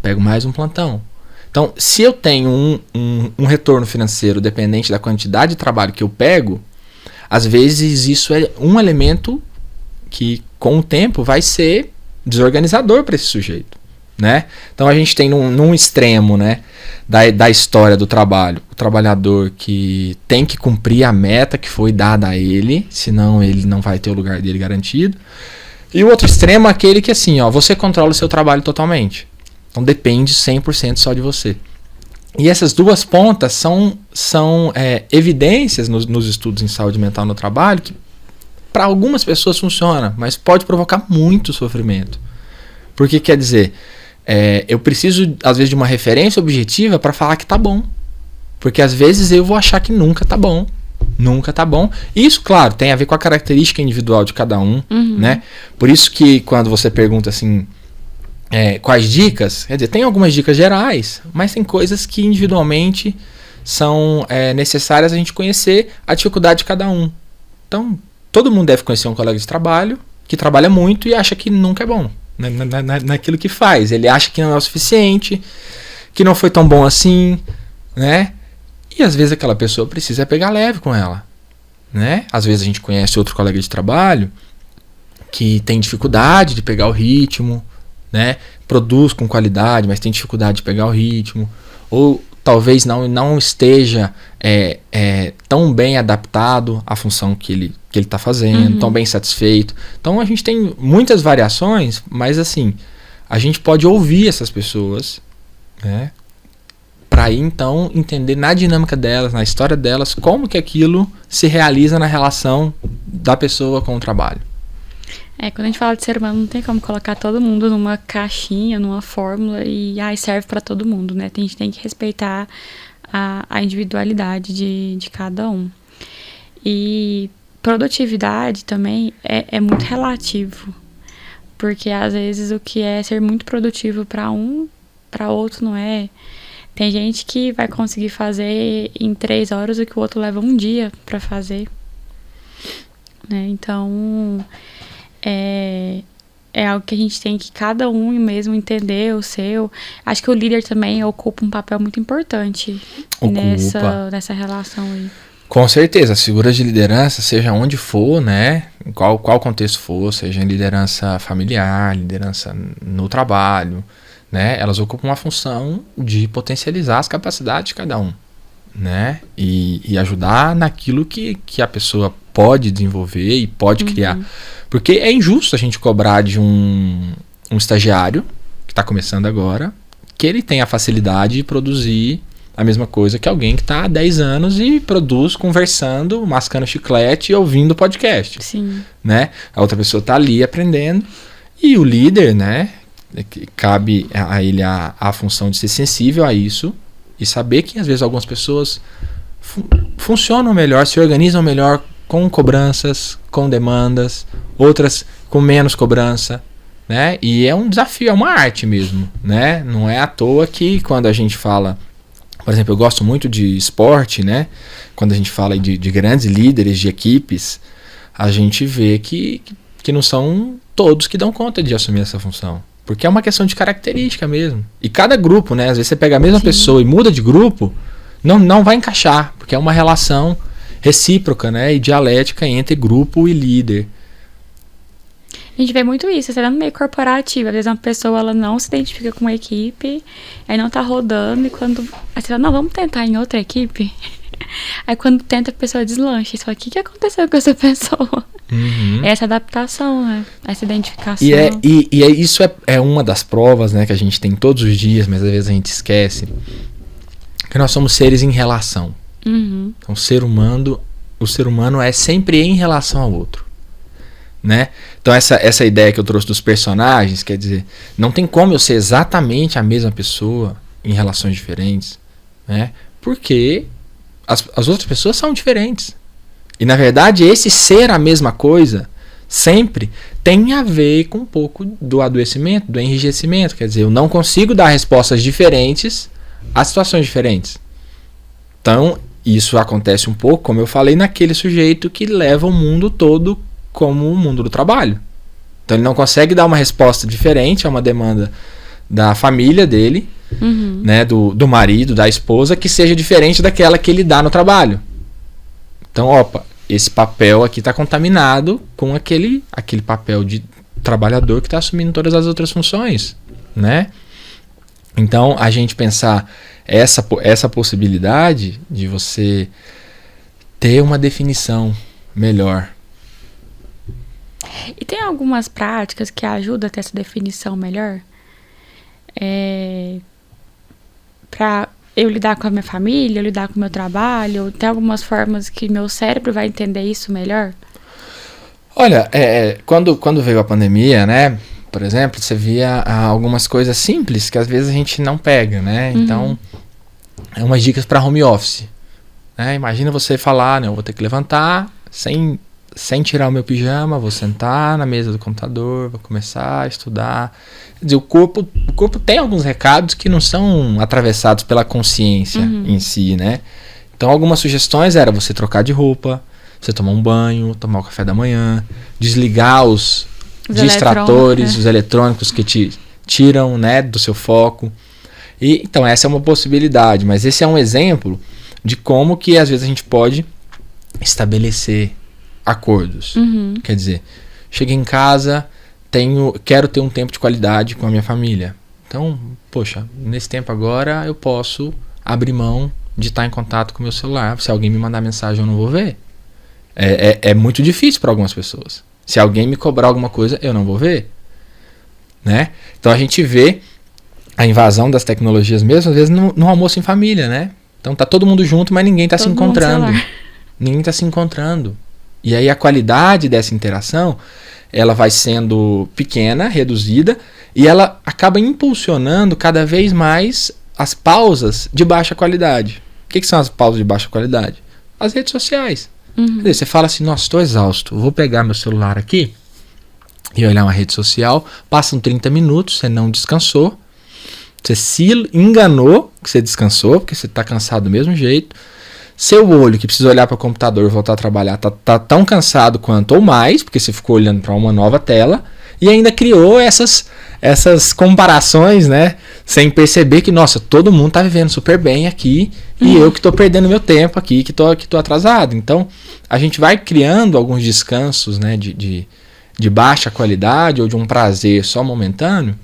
pego mais um plantão. Então, se eu tenho um retorno financeiro dependente da quantidade de trabalho que eu pego, às vezes isso é um elemento que com o tempo vai ser desorganizador para esse sujeito, né? Então a gente tem num extremo, né, da história do trabalho, o trabalhador que tem que cumprir a meta que foi dada a ele, senão ele não vai ter o lugar dele garantido. E o outro extremo é aquele que assim, você controla o seu trabalho totalmente. Então depende 100% só de você. E essas duas pontas são evidências nos estudos em saúde mental no trabalho que para algumas pessoas funciona, mas pode provocar muito sofrimento. Porque quer dizer, eu preciso às vezes de uma referência objetiva para falar que tá bom. Porque às vezes eu vou achar que nunca tá bom. Nunca tá bom. E isso, claro, tem a ver com a característica individual de cada um, né? Por isso que quando você pergunta assim, quais dicas, quer dizer, tem algumas dicas gerais, mas tem coisas que individualmente são necessárias a gente conhecer a dificuldade de cada um. Então, todo mundo deve conhecer um colega de trabalho que trabalha muito e acha que nunca é bom naquilo que faz. Ele acha que não é o suficiente, que não foi tão bom assim, né? E às vezes aquela pessoa precisa pegar leve com ela, né? Às vezes a gente conhece outro colega de trabalho que tem dificuldade de pegar o ritmo, né? Produz com qualidade, mas tem dificuldade de pegar o ritmo, ou talvez não esteja tão bem adaptado à função que ele está fazendo, tão bem satisfeito. Então a gente tem muitas variações, mas assim, a gente pode ouvir essas pessoas, né? Para aí então entender na dinâmica delas, na história delas, como que aquilo se realiza na relação da pessoa com o trabalho. Quando a gente fala de ser humano, não tem como colocar todo mundo numa caixinha, numa fórmula e serve para todo mundo, né? A gente tem que respeitar a individualidade de cada um. E produtividade também é muito relativo, porque às vezes o que é ser muito produtivo para um, para outro não é. Tem gente que vai conseguir fazer em 3 horas o que o outro leva um dia para fazer, né? Então é algo que a gente tem que cada um mesmo entender o seu. Acho que o líder também ocupa um papel muito importante nessa relação aí. Com certeza, as figuras de liderança, seja onde for, né, em qual contexto for, seja em liderança familiar, liderança no trabalho, né, elas ocupam uma função de potencializar as capacidades de cada um, né, e ajudar naquilo que a pessoa pode desenvolver e pode criar. Porque é injusto a gente cobrar de um estagiário que está começando agora, que ele tenha a facilidade de produzir a mesma coisa que alguém que está há 10 anos e produz conversando, mascando chiclete e ouvindo podcast. Sim. Né? A outra pessoa está ali aprendendo e o líder, né, cabe a ele a função de ser sensível a isso e saber que às vezes algumas pessoas funcionam melhor, se organizam melhor com cobranças, com demandas, outras com menos cobrança, né? E é um desafio, é uma arte mesmo, né? Não é à toa que quando a gente fala, por exemplo, eu gosto muito de esporte, né? Quando a gente fala de grandes líderes de equipes, a gente vê que não são todos que dão conta de assumir essa função. Porque é uma questão de característica mesmo. E cada grupo, né? Às vezes você pega a mesma pessoa e muda de grupo, não vai encaixar, porque é uma relação recíproca, né? E dialética entre grupo e líder. A gente vê muito isso, até no meio corporativo. Às vezes uma pessoa ela não se identifica com uma equipe, aí não tá rodando, e quando aí você fala, não, vamos tentar em outra equipe. Aí quando tenta, a pessoa deslancha. Você fala, o que aconteceu com essa pessoa? Essa adaptação, né? Essa identificação. E isso é uma das provas, né, que a gente tem todos os dias, mas às vezes a gente esquece, que nós somos seres em relação. Então o ser humano é sempre em relação ao outro. Né? Então essa ideia que eu trouxe dos personagens, quer dizer, não tem como eu ser exatamente a mesma pessoa em relações diferentes, né? Porque as outras pessoas são diferentes. E na verdade esse ser a mesma coisa sempre tem a ver com um pouco do adoecimento, do enrijecimento. Quer dizer, eu não consigo dar respostas diferentes a situações diferentes. Então isso acontece um pouco, como eu falei, naquele sujeito que leva o mundo todo como o mundo do trabalho. Então ele não consegue dar uma resposta diferente a uma demanda da família dele, né, do marido, da esposa, que seja diferente daquela que ele dá no trabalho. Então, esse papel aqui está contaminado com aquele papel de trabalhador que está assumindo todas as outras funções, né? Então, a gente pensar essa possibilidade de você ter uma definição melhor. E tem algumas práticas que ajudam a ter essa definição melhor? Para eu lidar com a minha família, eu lidar com o meu trabalho? Tem algumas formas que meu cérebro vai entender isso melhor? Olha, quando veio a pandemia, né? Por exemplo, você via algumas coisas simples que às vezes a gente não pega, né? Então, umas dicas para home office. Né? Imagina você falar, né? Eu vou ter que levantar sem tirar o meu pijama, vou sentar na mesa do computador, vou começar a estudar. Quer dizer, o corpo tem alguns recados que não são atravessados pela consciência em si, né? Então, algumas sugestões era você trocar de roupa, você tomar um banho, tomar o café da manhã, desligar os distratores, os eletrônicos que te tiram, né, do seu foco. E, então, essa é uma possibilidade, mas esse é um exemplo de como que às vezes a gente pode estabelecer acordos. Quer dizer, cheguei em casa, quero ter um tempo de qualidade com a minha família. Então, poxa, nesse tempo agora eu posso abrir mão de estar em contato com o meu celular. Se alguém me mandar mensagem, eu não vou ver. É muito difícil para algumas pessoas. Se alguém me cobrar alguma coisa, eu não vou ver. Né? Então a gente vê a invasão das tecnologias mesmo, às vezes no almoço em família, né? Então tá todo mundo junto, mas ninguém tá se encontrando. Ninguém tá se encontrando. E aí a qualidade dessa interação, ela vai sendo pequena, reduzida, e ela acaba impulsionando cada vez mais as pausas de baixa qualidade. O que são as pausas de baixa qualidade? As redes sociais. Quer dizer, você fala assim, nossa, estou exausto, vou pegar meu celular aqui e olhar uma rede social, passam 30 minutos, você não descansou, você se enganou que você descansou, porque você está cansado do mesmo jeito. Seu olho, que precisa olhar para o computador e voltar a trabalhar, tá tão cansado quanto ou mais, porque você ficou olhando para uma nova tela. E ainda criou essas comparações, né? Sem perceber que, nossa, todo mundo tá vivendo super bem aqui e eu que tô perdendo meu tempo aqui, que tô atrasado. Então, a gente vai criando alguns descansos, né? De baixa qualidade ou de um prazer só momentâneo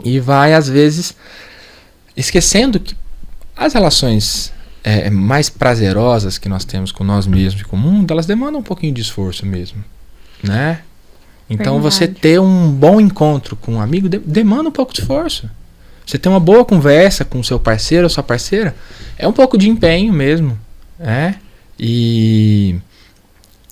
e vai, às vezes, esquecendo que as relações mais prazerosas que nós temos com nós mesmos e com o mundo, elas demandam um pouquinho de esforço mesmo, né? Então, você ter um bom encontro com um amigo demanda um pouco de esforço. Você ter uma boa conversa com o seu parceiro ou sua parceira é um pouco de empenho mesmo, né? E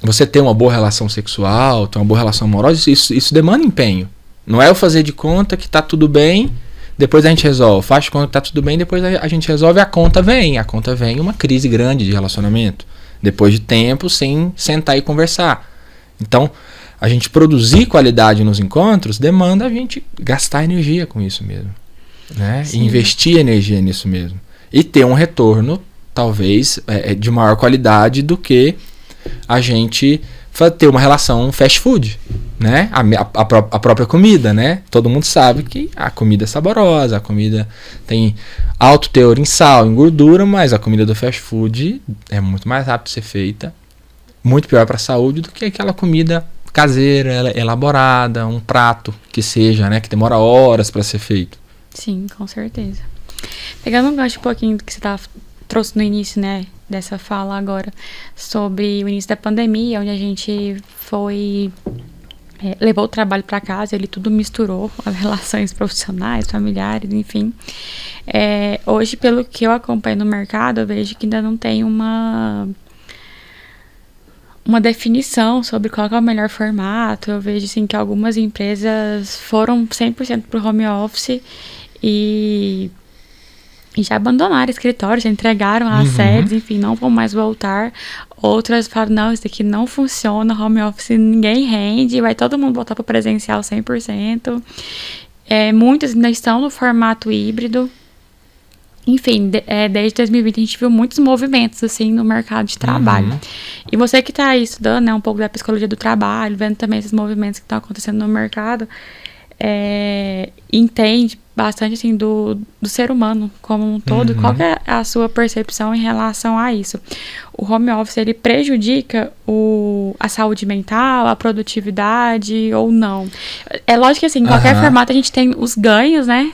você ter uma boa relação sexual, ter uma boa relação amorosa, isso demanda empenho. Não é eu fazer de conta que tá tudo bem, depois a gente resolve. Faz de conta que tá tudo bem, depois a gente resolve e a conta vem. A conta vem uma crise grande de relacionamento. Depois de tempo sem sentar e conversar. Então, a gente produzir qualidade nos encontros demanda a gente gastar energia com isso mesmo, né? E investir energia nisso mesmo. E ter um retorno, talvez, de maior qualidade do que a gente ter uma relação fast food, né? A própria comida, né? Todo mundo sabe que a comida é saborosa, a comida tem alto teor em sal, em gordura, mas a comida do fast food é muito mais rápido de ser feita, muito pior para a saúde do que aquela comida caseira, elaborada, um prato que seja, né? Que demora horas para ser feito. Sim, com certeza. Pegando um gancho um pouquinho do que você trouxe no início, né? Dessa fala agora, sobre o início da pandemia, onde a gente levou o trabalho para casa, ele tudo misturou, as relações profissionais, familiares, enfim. Hoje, pelo que eu acompanho no mercado, eu vejo que ainda não tem uma definição sobre qual é o melhor formato. Eu vejo assim, que algumas empresas foram 100% para o home office e já abandonaram escritórios, já entregaram as sedes, enfim, não vão mais voltar. Outras falam, não, isso aqui não funciona, home office ninguém rende, vai todo mundo voltar para o presencial 100%. Muitas ainda estão no formato híbrido. Enfim, desde 2020 a gente viu muitos movimentos assim no mercado de trabalho. E você que está aí estudando, né, um pouco da psicologia do trabalho, vendo também esses movimentos que estão acontecendo no mercado, entende bastante assim do ser humano como um todo. Qual que é a sua percepção em relação a isso? O home office, ele prejudica a saúde mental, a produtividade ou não? É lógico que assim, em qualquer formato a gente tem os ganhos, né?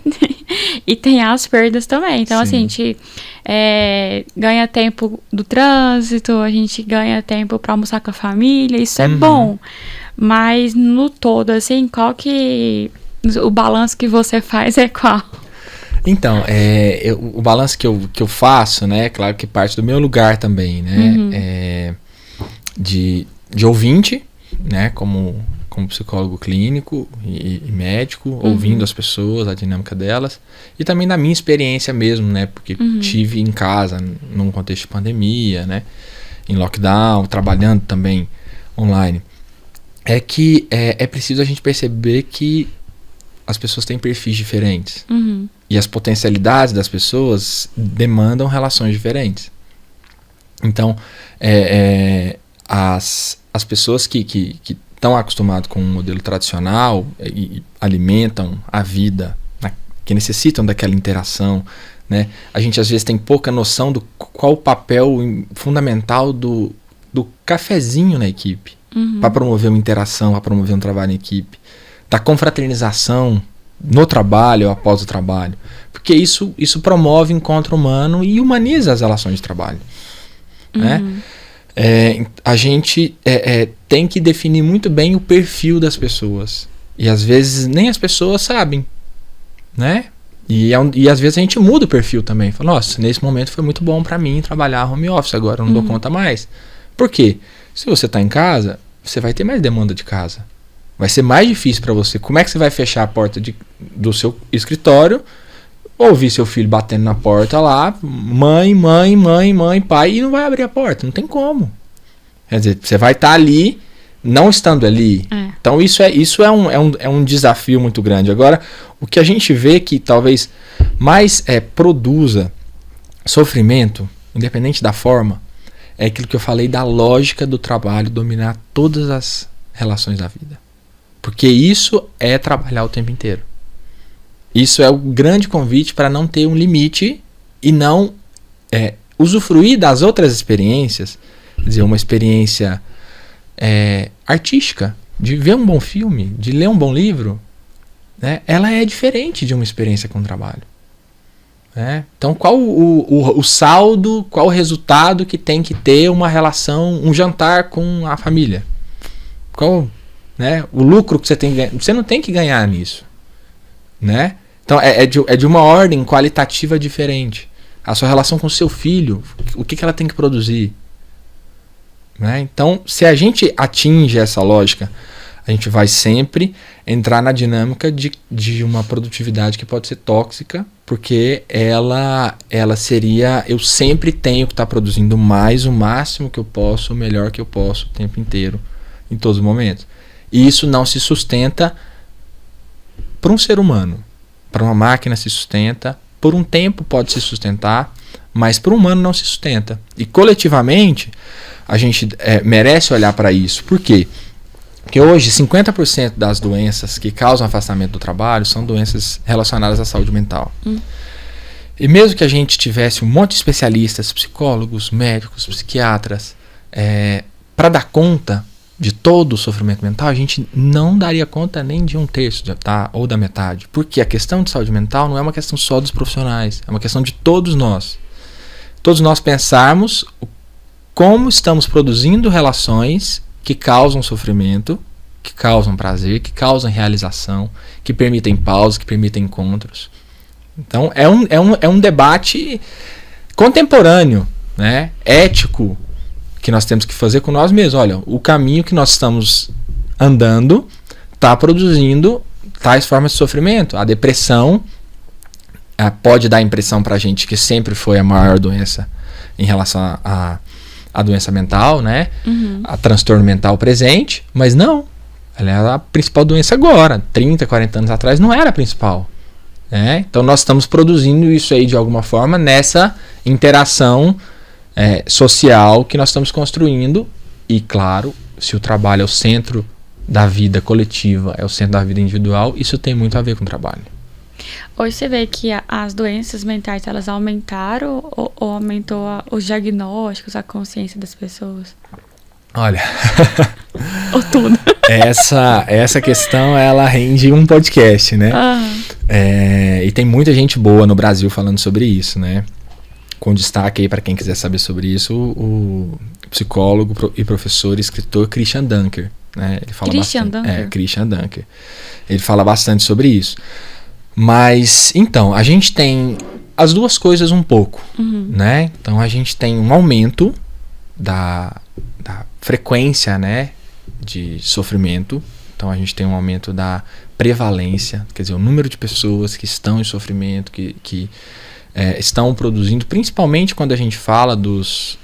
E tem as perdas também. Então, assim, a gente ganha tempo do trânsito, a gente ganha tempo para almoçar com a família, isso é bom. Mas no todo, assim, qual que o balanço que você faz é qual? Então, o balanço que eu faço, né? Claro que parte do meu lugar também, né? De ouvinte, né? Como psicólogo clínico e médico, ouvindo as pessoas, a dinâmica delas. E também da minha experiência mesmo, né? Porque tive em casa, num contexto de pandemia, né? Em lockdown, trabalhando também online. É que é preciso a gente perceber que as pessoas têm perfis diferentes. E as potencialidades das pessoas demandam relações diferentes. Então, as pessoas que estão acostumadas com um modelo tradicional e alimentam a vida, que necessitam daquela interação, né? A gente às vezes tem pouca noção do qual o papel fundamental do cafezinho na equipe, para promover uma interação, para promover um trabalho em equipe, da confraternização no trabalho ou após o trabalho, porque isso promove o encontro humano e humaniza as relações de trabalho, né? A gente tem que definir muito bem o perfil das pessoas, e às vezes nem as pessoas sabem, né? E às vezes a gente muda o perfil também, fala, nossa, nesse momento foi muito bom para mim trabalhar home office, agora eu não dou conta mais. Por quê? Se você está em casa, você vai ter mais demanda de casa. Vai ser mais difícil para você. Como é que você vai fechar a porta do seu escritório, ouvir seu filho batendo na porta lá, mãe, pai, e não vai abrir a porta? Não tem como. Quer dizer, você vai estar ali, não estando ali. Então isso é um desafio muito grande. Agora, o que a gente vê que talvez mais produza sofrimento, independente da forma, é aquilo que eu falei da lógica do trabalho dominar todas as relações da vida. Porque isso é trabalhar o tempo inteiro. Isso é o grande convite para não ter um limite e não usufruir das outras experiências, quer dizer, uma experiência artística, de ver um bom filme, de ler um bom livro, né? Ela é diferente de uma experiência com trabalho. Né? Então, qual o saldo, qual o resultado que tem que ter uma relação, um jantar com a família? Qual, né, o lucro que você tem que ganhar? Você não tem que ganhar nisso. Né? Então, é de uma ordem qualitativa diferente. A sua relação com o seu filho, o que ela tem que produzir? Né? Então, se a gente atinge essa lógica, a gente vai sempre entrar na dinâmica de uma produtividade que pode ser tóxica, porque ela seria, eu sempre tenho que estar produzindo mais, o máximo que eu posso, o melhor que eu posso, o tempo inteiro, em todos os momentos. E isso não se sustenta para um ser humano. Para uma máquina se sustenta, por um tempo pode se sustentar, mas para um humano não se sustenta. E coletivamente, a gente merece olhar para isso. Por quê? Porque hoje 50% das doenças que causam afastamento do trabalho são doenças relacionadas à saúde mental. E mesmo que a gente tivesse um monte de especialistas, psicólogos, médicos, psiquiatras, para dar conta de todo o sofrimento mental, a gente não daria conta nem de 1/3, tá? Ou da metade. Porque a questão de saúde mental não é uma questão só dos profissionais, é uma questão de todos nós. Todos nós pensarmos como estamos produzindo relações que causam sofrimento, que causam prazer, que causam realização, que permitem pausas, que permitem encontros. Então é um debate contemporâneo, né? Ético, que nós temos que fazer com nós mesmos. Olha, o caminho que nós estamos andando está produzindo tais formas de sofrimento. A depressão pode dar a impressão para a gente que sempre foi a maior doença em relação a doença mental, né? A transtorno mental presente, mas não. Ela é a principal doença agora. 30, 40 anos atrás não era a principal. Né? Então nós estamos produzindo isso aí de alguma forma nessa interação social que nós estamos construindo. E claro, se o trabalho é o centro da vida coletiva, é o centro da vida individual, isso tem muito a ver com o trabalho. Hoje você vê que as doenças mentais, elas aumentaram ou aumentou os diagnósticos, a consciência das pessoas? Olha, ou tudo. Essa questão, ela rende um podcast, né? E tem muita gente boa no Brasil falando sobre isso, né? Com destaque aí para quem quiser saber sobre isso, o psicólogo e professor e escritor Christian Dunker, né? Ele fala Christian Dunker. Ele fala bastante sobre isso. Mas, então, a gente tem as duas coisas um pouco, né? Então, a gente tem um aumento da frequência, né, de sofrimento. Então, a gente tem um aumento da prevalência, quer dizer, o número de pessoas que estão em sofrimento, que estão produzindo, principalmente quando a gente fala dos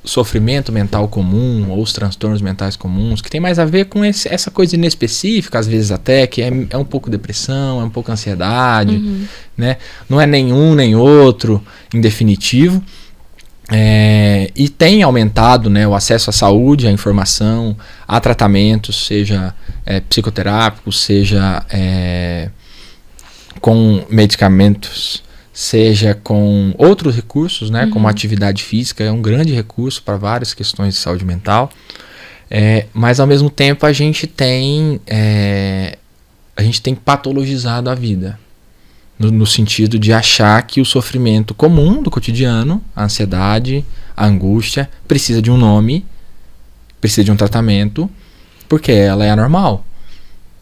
sofrimento mental comum ou os transtornos mentais comuns, que tem mais a ver com essa coisa inespecífica, às vezes até, que é um pouco depressão, é um pouco ansiedade, né? Não é nenhum nem outro, em definitivo. E tem aumentado, né, o acesso à saúde, à informação, a tratamentos, seja psicoterápicos, seja com medicamentos, seja com outros recursos, né, como a atividade física, é um grande recurso para várias questões de saúde mental. Mas ao mesmo tempo a gente tem patologizado a vida. No sentido de achar que o sofrimento comum do cotidiano, a ansiedade, a angústia, precisa de um nome, precisa de um tratamento, porque ela é anormal.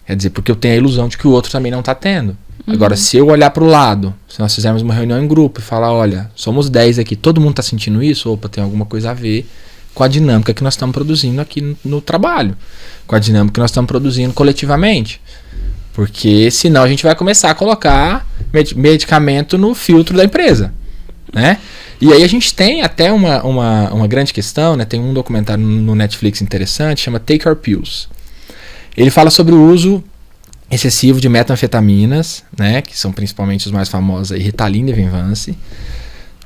Quer dizer, porque eu tenho a ilusão de que o outro também não está tendo. Agora, se eu olhar para o lado, se nós fizermos uma reunião em grupo e falar, olha, somos 10 aqui, todo mundo está sentindo isso? Opa, tem alguma coisa a ver com a dinâmica que nós estamos produzindo aqui no trabalho, com a dinâmica que nós estamos produzindo coletivamente. Porque senão a gente vai começar a colocar medicamento no filtro da empresa, né? E aí a gente tem até uma grande questão, né? Tem um documentário no Netflix interessante, chama Take Your Pills. Ele fala sobre o uso excessivo de metanfetaminas, né? Que são principalmente os mais famosos aí, Ritalina e Venvance.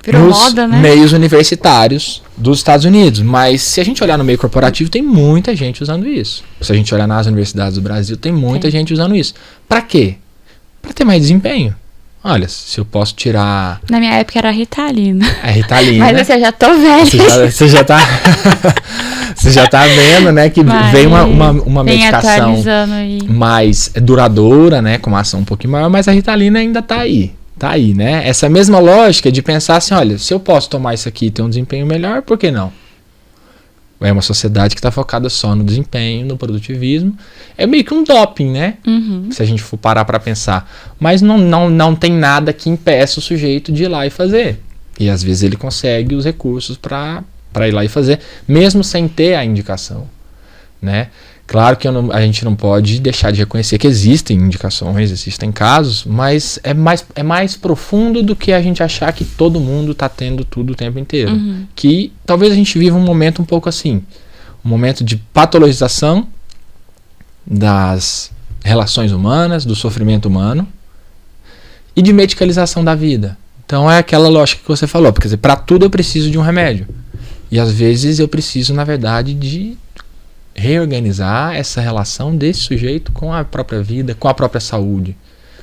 Virou moda, né? Meios universitários dos Estados Unidos. Mas se a gente olhar no meio corporativo, tem muita gente usando isso. Se a gente olhar nas universidades do Brasil, tem muita gente usando isso. Pra quê? Pra ter mais desempenho. Olha, se eu posso tirar... Na minha época era Ritalina. É Ritalina. Mas assim, eu já tô velha. Você já tá... Você já tá vendo, né, que vem uma medicação mais duradoura, né, com uma ação um pouquinho maior, mas a Ritalina ainda tá aí. Tá aí, né? Essa mesma lógica de pensar assim, olha, se eu posso tomar isso aqui e ter um desempenho melhor, por que não? É uma sociedade que está focada só no desempenho, no produtivismo. É meio que um doping, né? Uhum. Se a gente for parar para pensar. Mas não tem nada que impeça o sujeito de ir lá e fazer. E às vezes ele consegue os recursos para ir lá e fazer, mesmo sem ter a indicação, né? Claro que a gente não pode deixar de reconhecer que existem indicações, existem casos, mas é mais profundo do que a gente achar que todo mundo está tendo tudo o tempo inteiro. Uhum. Que talvez a gente viva um momento um pouco assim, um momento de patologização das relações humanas, do sofrimento humano e de medicalização da vida. Então é aquela lógica que você falou, porque para tudo eu preciso de um remédio. E às vezes eu preciso, na verdade, de reorganizar essa relação desse sujeito com a própria vida, com a própria saúde.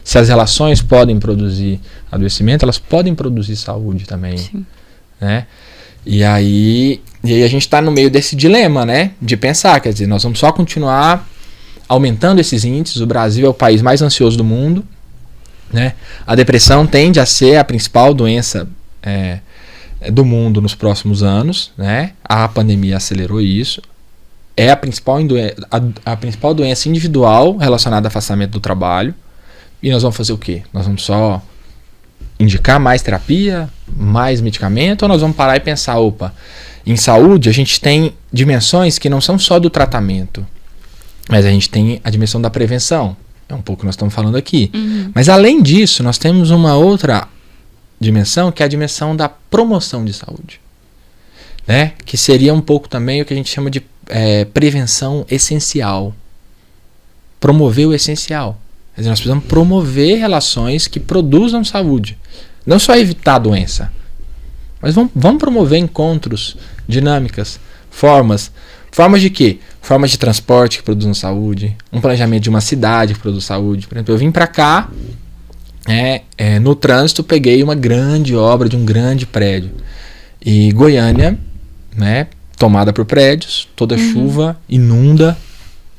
Se as relações podem produzir adoecimento, elas podem produzir saúde também. Sim. Né? E aí a gente está no meio desse dilema, né? De pensar, quer dizer, nós vamos só continuar aumentando esses índices. O Brasil é o país mais ansioso do mundo, né? A depressão tende a ser a principal doença do mundo nos próximos anos, né? A pandemia acelerou isso. É a principal doença individual relacionada ao afastamento do trabalho. E nós vamos fazer o quê? Nós vamos só indicar mais terapia, mais medicamento, ou nós vamos parar e pensar, opa, em saúde a gente tem dimensões que não são só do tratamento, mas a gente tem a dimensão da prevenção. É um pouco o que nós estamos falando aqui. Uhum. Mas além disso, nós temos uma outra dimensão, que é a dimensão da promoção de saúde, né? Que seria um pouco também o que a gente chama de prevenção essencial. Promover o essencial. Quer dizer, nós precisamos promover relações que produzam saúde. Não só evitar a doença, mas vamos promover encontros, dinâmicas, formas de quê? Formas de transporte que produzam saúde, um planejamento de uma cidade que produz saúde. Por exemplo, eu vim para cá, no trânsito peguei uma grande obra de um grande prédio. E Goiânia, né, tomada por prédios, toda chuva inunda,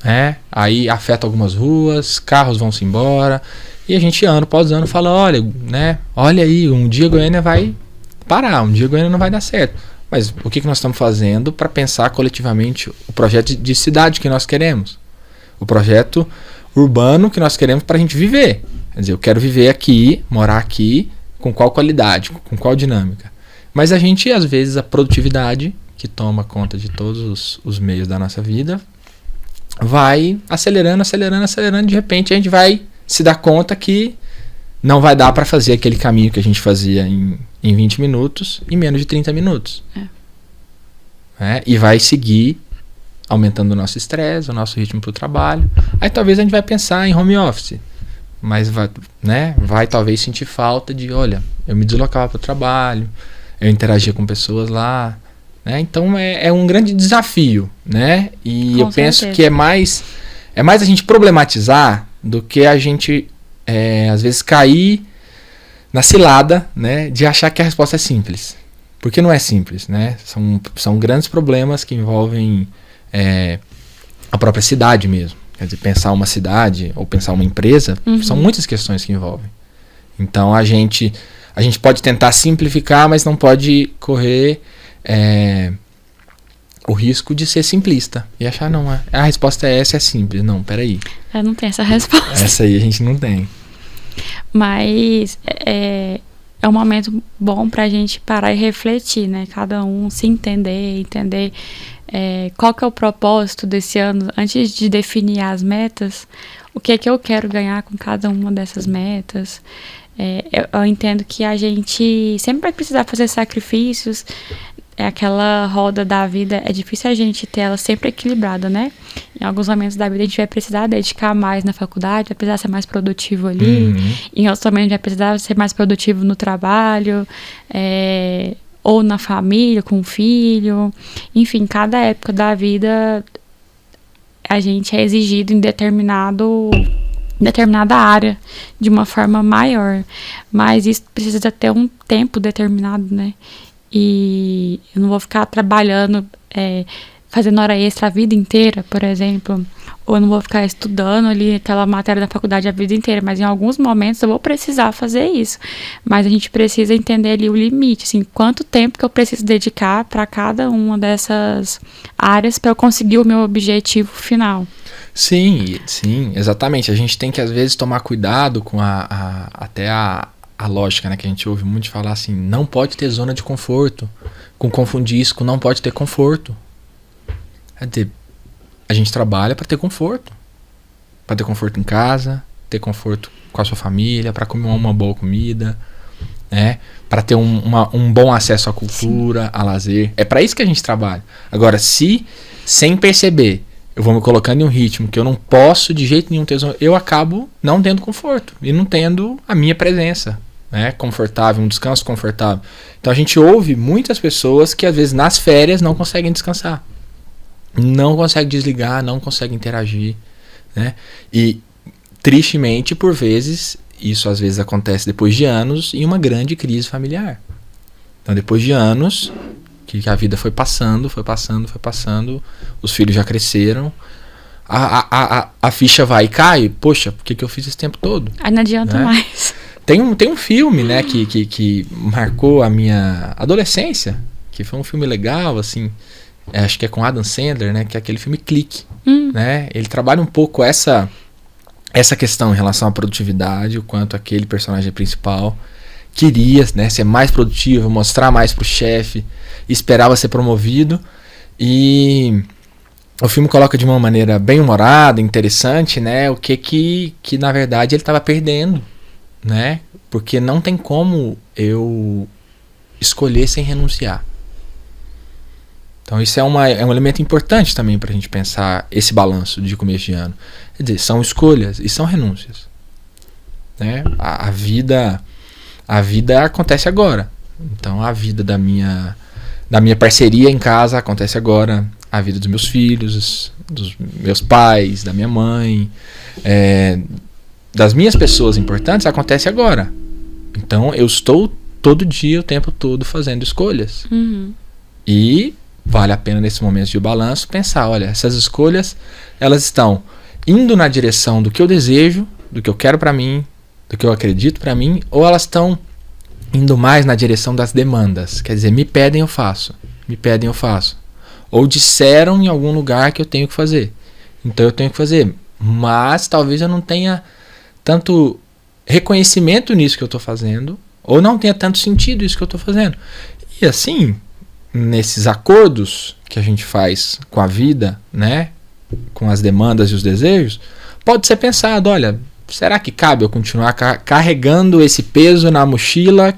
né, aí afeta algumas ruas, carros vão-se embora, e a gente ano após ano fala, olha aí, um dia Goiânia vai parar, um dia Goiânia não vai dar certo. Mas o que nós estamos fazendo para pensar coletivamente o projeto de cidade que nós queremos? O projeto urbano que nós queremos para a gente viver. Quer dizer, eu quero viver aqui, morar aqui, com qual qualidade, com qual dinâmica. Mas a gente, às vezes, a produtividade, que toma conta de todos os meios da nossa vida, vai acelerando, de repente a gente vai se dar conta que não vai dar para fazer aquele caminho que a gente fazia em 20 minutos em menos de 30 minutos. E vai seguir aumentando o nosso estresse, o nosso ritmo para o trabalho. Aí talvez a gente vai pensar em home office, mas vai talvez sentir falta de, olha, eu me deslocava para o trabalho, eu interagia com pessoas lá, né? Então é um grande desafio, né? E Com eu penso certeza. que é mais a gente problematizar do que a gente às vezes cair na cilada, né, de achar que a resposta é simples, porque não é simples, né? São grandes problemas que envolvem a própria cidade mesmo. Quer dizer, pensar uma cidade ou pensar uma empresa, são muitas questões que envolvem. Então a gente pode tentar simplificar, mas não pode correr o risco de ser simplista e achar, não, a resposta é essa, é simples. Não, peraí. Eu não tenho essa resposta. Essa aí a gente não tem. Mas é um momento bom pra gente parar e refletir, né? Cada um se entender qual que é o propósito desse ano. Antes de definir as metas, o que é que eu quero ganhar com cada uma dessas metas. Eu entendo que a gente sempre vai precisar fazer sacrifícios. é aquela roda da vida, é difícil a gente ter ela sempre equilibrada, né? Em alguns momentos da vida a gente vai precisar dedicar mais na faculdade, vai precisar ser mais produtivo ali. Em outros momentos vai precisar ser mais produtivo no trabalho, ou na família, com o filho. Enfim, cada época da vida a gente é exigido em determinada área de uma forma maior, mas isso precisa ter um tempo determinado, né? E eu não vou ficar trabalhando, fazendo hora extra a vida inteira, por exemplo, ou eu não vou ficar estudando ali aquela matéria da faculdade a vida inteira, mas em alguns momentos eu vou precisar fazer isso. Mas a gente precisa entender ali o limite, assim, quanto tempo que eu preciso dedicar para cada uma dessas áreas para eu conseguir o meu objetivo final. Sim, exatamente. A gente tem que, às vezes, tomar cuidado com até a lógica, né? Que a gente ouve muito falar assim, não pode ter zona de conforto. Com confundir isso com não pode ter conforto. A gente trabalha para ter conforto. Para ter conforto em casa, ter conforto com a sua família, para comer uma boa comida, né? Para ter um bom acesso à cultura, a lazer. É para isso que a gente trabalha. Agora, sem perceber, eu vou me colocando em um ritmo que eu não posso de jeito nenhum ter, eu acabo não tendo conforto e não tendo a minha presença, né, confortável, um descanso confortável. Então a gente ouve muitas pessoas que às vezes nas férias não conseguem descansar, não conseguem desligar, não conseguem interagir, né? E tristemente, por vezes, isso às vezes acontece depois de anos em uma grande crise familiar. Então depois de anos que a vida foi passando, os filhos já cresceram, a ficha vai e cai. Poxa, por que eu fiz esse tempo todo? Aí não adianta, né? Mais. Tem um filme, né, que marcou a minha adolescência, que foi um filme legal, assim, acho que é com Adam Sandler, né, que é aquele filme Clique, né? Ele trabalha um pouco essa questão em relação à produtividade, o quanto aquele personagem principal queria, né, ser mais produtivo, mostrar mais pro chefe, esperava ser promovido, e o filme coloca de uma maneira bem humorada, interessante, né, o que na verdade ele estava perdendo, né, porque não tem como eu escolher sem renunciar. Então isso é um elemento importante também para a gente pensar esse balanço de começo de ano. Quer dizer, são escolhas e são renúncias, né? A vida acontece agora. Então a vida da minha parceria em casa acontece agora. A vida dos meus filhos, dos meus pais, da minha mãe, das minhas pessoas importantes acontece agora. Então eu estou todo dia, o tempo todo, fazendo escolhas. E vale a pena nesse momento de balanço pensar, olha, essas escolhas, elas estão indo na direção do que eu desejo, do que eu quero para mim, do que eu acredito para mim, ou elas estão indo mais na direção das demandas. Quer dizer, me pedem, eu faço. Ou disseram em algum lugar que eu tenho que fazer. Então eu tenho que fazer. Mas talvez eu não tenha tanto reconhecimento nisso que eu estou fazendo, ou não tenha tanto sentido isso que eu estou fazendo. E assim, nesses acordos que a gente faz com a vida, né, com as demandas e os desejos, pode ser pensado, olha, será que cabe eu continuar carregando esse peso na mochila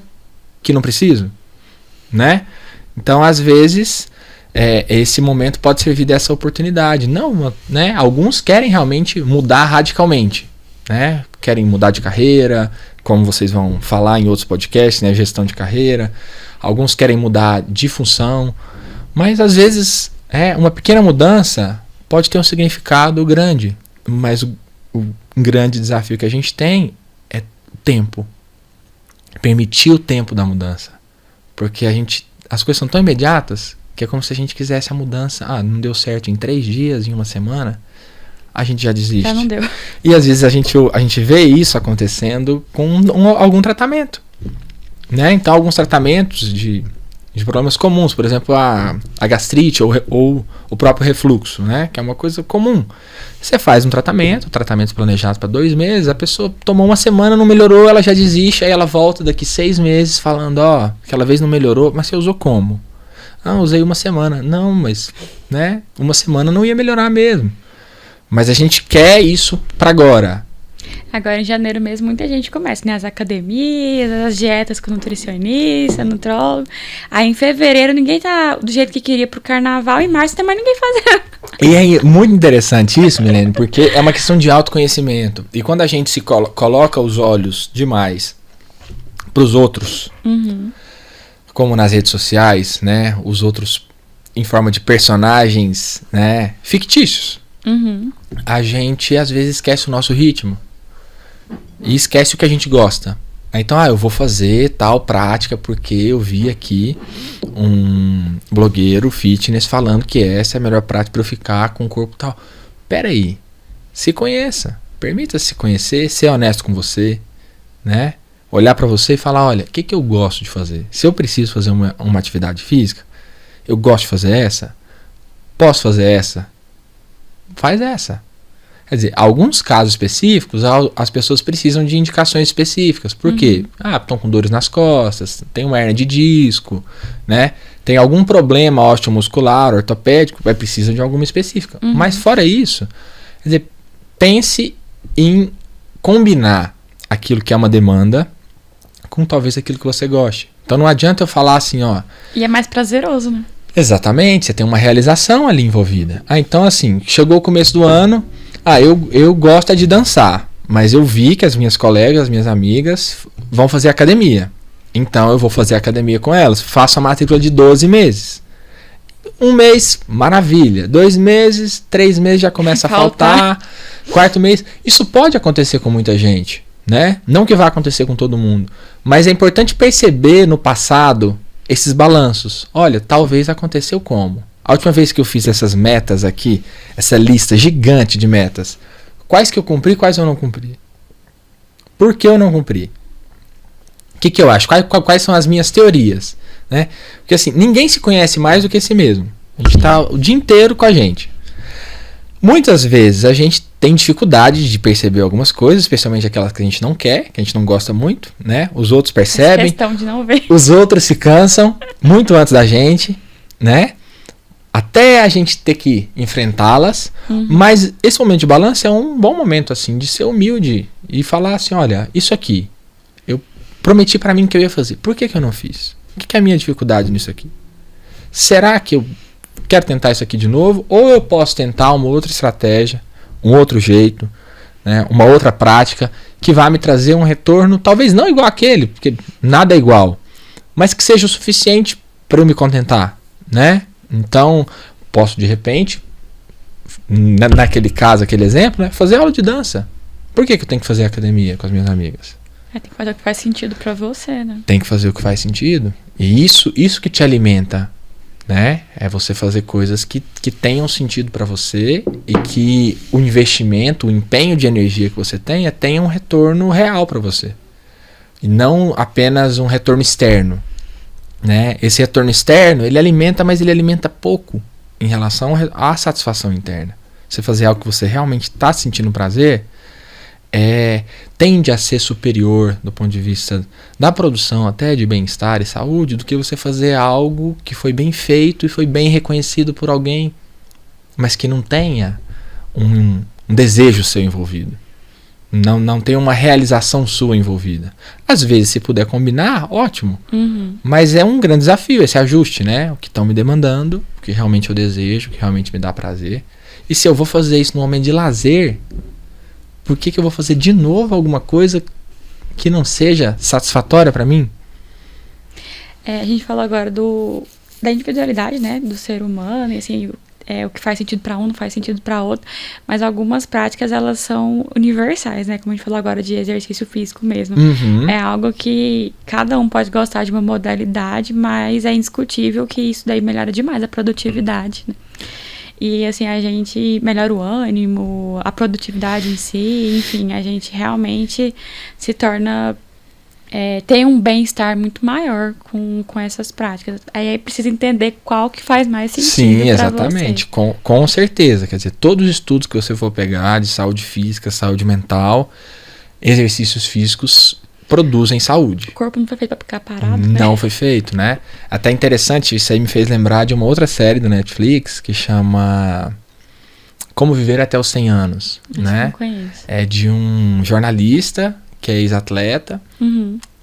que não preciso? Né? Então, às vezes, esse momento pode servir dessa oportunidade. Não, né? Alguns querem realmente mudar radicalmente, né? Querem mudar de carreira, como vocês vão falar em outros podcasts, né? Gestão de carreira. Alguns querem mudar de função. Mas, às vezes, uma pequena mudança pode ter um significado grande. Mas o grande desafio que a gente tem é o tempo. Permitir o tempo da mudança. Porque as coisas são tão imediatas que é como se a gente quisesse a mudança. Não deu certo em 3 dias, em uma semana, a gente já desiste. Já não deu. E às vezes a gente vê isso acontecendo com algum tratamento. Né? Então, alguns tratamentos de problemas comuns, por exemplo, a gastrite ou o próprio refluxo, né? Que é uma coisa comum. Você faz um tratamento planejado para 2 meses, a pessoa tomou 1 semana, não melhorou, ela já desiste, aí ela volta daqui 6 meses falando, aquela vez não melhorou, mas você usou como? Usei 1 semana. Não, mas, né? 1 semana não ia melhorar mesmo. Mas a gente quer isso para agora. Agora, em janeiro mesmo, muita gente começa, né? As academias, as dietas com nutricionista, nutrólogo. Aí, em fevereiro, ninguém tá do jeito que queria pro carnaval. Em março, não tem mais ninguém fazendo. E é muito interessante isso, Milene, porque é uma questão de autoconhecimento. E quando a gente se coloca os olhos demais pros outros, como nas redes sociais, né? Os outros em forma de personagens, né? Fictícios. A gente, às vezes, esquece o nosso ritmo. E esquece o que a gente gosta. Então, eu vou fazer tal prática porque eu vi aqui um blogueiro fitness falando que essa é a melhor prática para eu ficar com o corpo tal. Pera aí. Se conheça. Permita-se se conhecer, ser honesto com você, né? Olhar para você e falar, olha, o que eu gosto de fazer? Se eu preciso fazer uma atividade física, eu gosto de fazer essa? Posso fazer essa? Faz essa. Quer dizer, alguns casos específicos, as pessoas precisam de indicações específicas. Por quê? Estão com dores nas costas, tem uma hernia de disco, né? Tem algum problema osteomuscular, ortopédico, precisa de alguma específica. Mas fora isso, quer dizer, pense em combinar aquilo que é uma demanda com talvez aquilo que você goste. Então não adianta eu falar assim, ó... E é mais prazeroso, né? Exatamente, você tem uma realização ali envolvida. Então assim, chegou o começo do ano... eu gosto de dançar, mas eu vi que as minhas colegas, as minhas amigas vão fazer academia. Então eu vou fazer academia com elas. Faço a matrícula de 12 meses. 1 mês, maravilha. 2 meses, 3 meses já começa a faltar. 4º mês. Isso pode acontecer com muita gente, né? Não que vá acontecer com todo mundo. Mas é importante perceber no passado esses balanços. Olha, talvez aconteceu como? A última vez que eu fiz essas metas aqui, essa lista gigante de metas, quais que eu cumpri, quais eu não cumpri? Por que eu não cumpri? O que eu acho? Quais são as minhas teorias? Né? Porque assim, ninguém se conhece mais do que si mesmo. A gente está o dia inteiro com a gente. Muitas vezes a gente tem dificuldade de perceber algumas coisas, especialmente aquelas que a gente não quer, que a gente não gosta muito, né? Os outros percebem. Questão de não ver. Os outros se cansam muito antes da gente, né? Até a gente ter que enfrentá-las, mas esse momento de balanço é um bom momento assim de ser humilde e falar assim, olha, isso aqui, eu prometi pra mim que eu ia fazer, por que eu não fiz? O que é a minha dificuldade nisso aqui? Será que eu quero tentar isso aqui de novo? Ou eu posso tentar uma outra estratégia, um outro jeito, né, uma outra prática que vai me trazer um retorno, talvez não igual àquele, porque nada é igual, mas que seja o suficiente para eu me contentar, né? Então, posso de repente, naquele caso, aquele exemplo, né, fazer aula de dança. Por que eu tenho que fazer academia com as minhas amigas? Tem que fazer o que faz sentido pra você, né? Tem que fazer o que faz sentido. E isso que te alimenta, né? É você fazer coisas que tenham sentido pra você e que o investimento, o empenho de energia que você tenha um retorno real pra você. E não apenas um retorno externo. Né? Esse retorno externo, ele alimenta, mas ele alimenta pouco em relação à satisfação interna. Você fazer algo que você realmente está sentindo prazer, tende a ser superior do ponto de vista da produção, até de bem-estar e saúde, do que você fazer algo que foi bem feito e foi bem reconhecido por alguém, mas que não tenha um desejo seu envolvido. Não tem uma realização sua envolvida. Às vezes, se puder combinar, ótimo. Mas é um grande desafio esse ajuste, né? O que estão me demandando, o que realmente eu desejo, o que realmente me dá prazer. E se eu vou fazer isso num momento de lazer, por que eu vou fazer de novo alguma coisa que não seja satisfatória para mim? A gente falou agora da individualidade, né? Do ser humano, e assim... o que faz sentido para um não faz sentido para outro, mas algumas práticas elas são universais, né? Como a gente falou agora de exercício físico mesmo. É algo que cada um pode gostar de uma modalidade, mas é indiscutível que isso daí melhora demais a produtividade, né? E assim, a gente melhora o ânimo, a produtividade em si, enfim, a gente realmente se torna... tem um bem-estar muito maior com essas práticas. Aí precisa entender qual que faz mais sentido. Sim, exatamente. Com certeza. Quer dizer, todos os estudos que você for pegar de saúde física, saúde mental, exercícios físicos produzem saúde. O corpo não foi feito para ficar parado, né? Não foi feito, né? Até interessante, isso aí me fez lembrar de uma outra série do Netflix que chama Como Viver até os 100 Anos, né? Não conheço. É de um jornalista que é ex-atleta.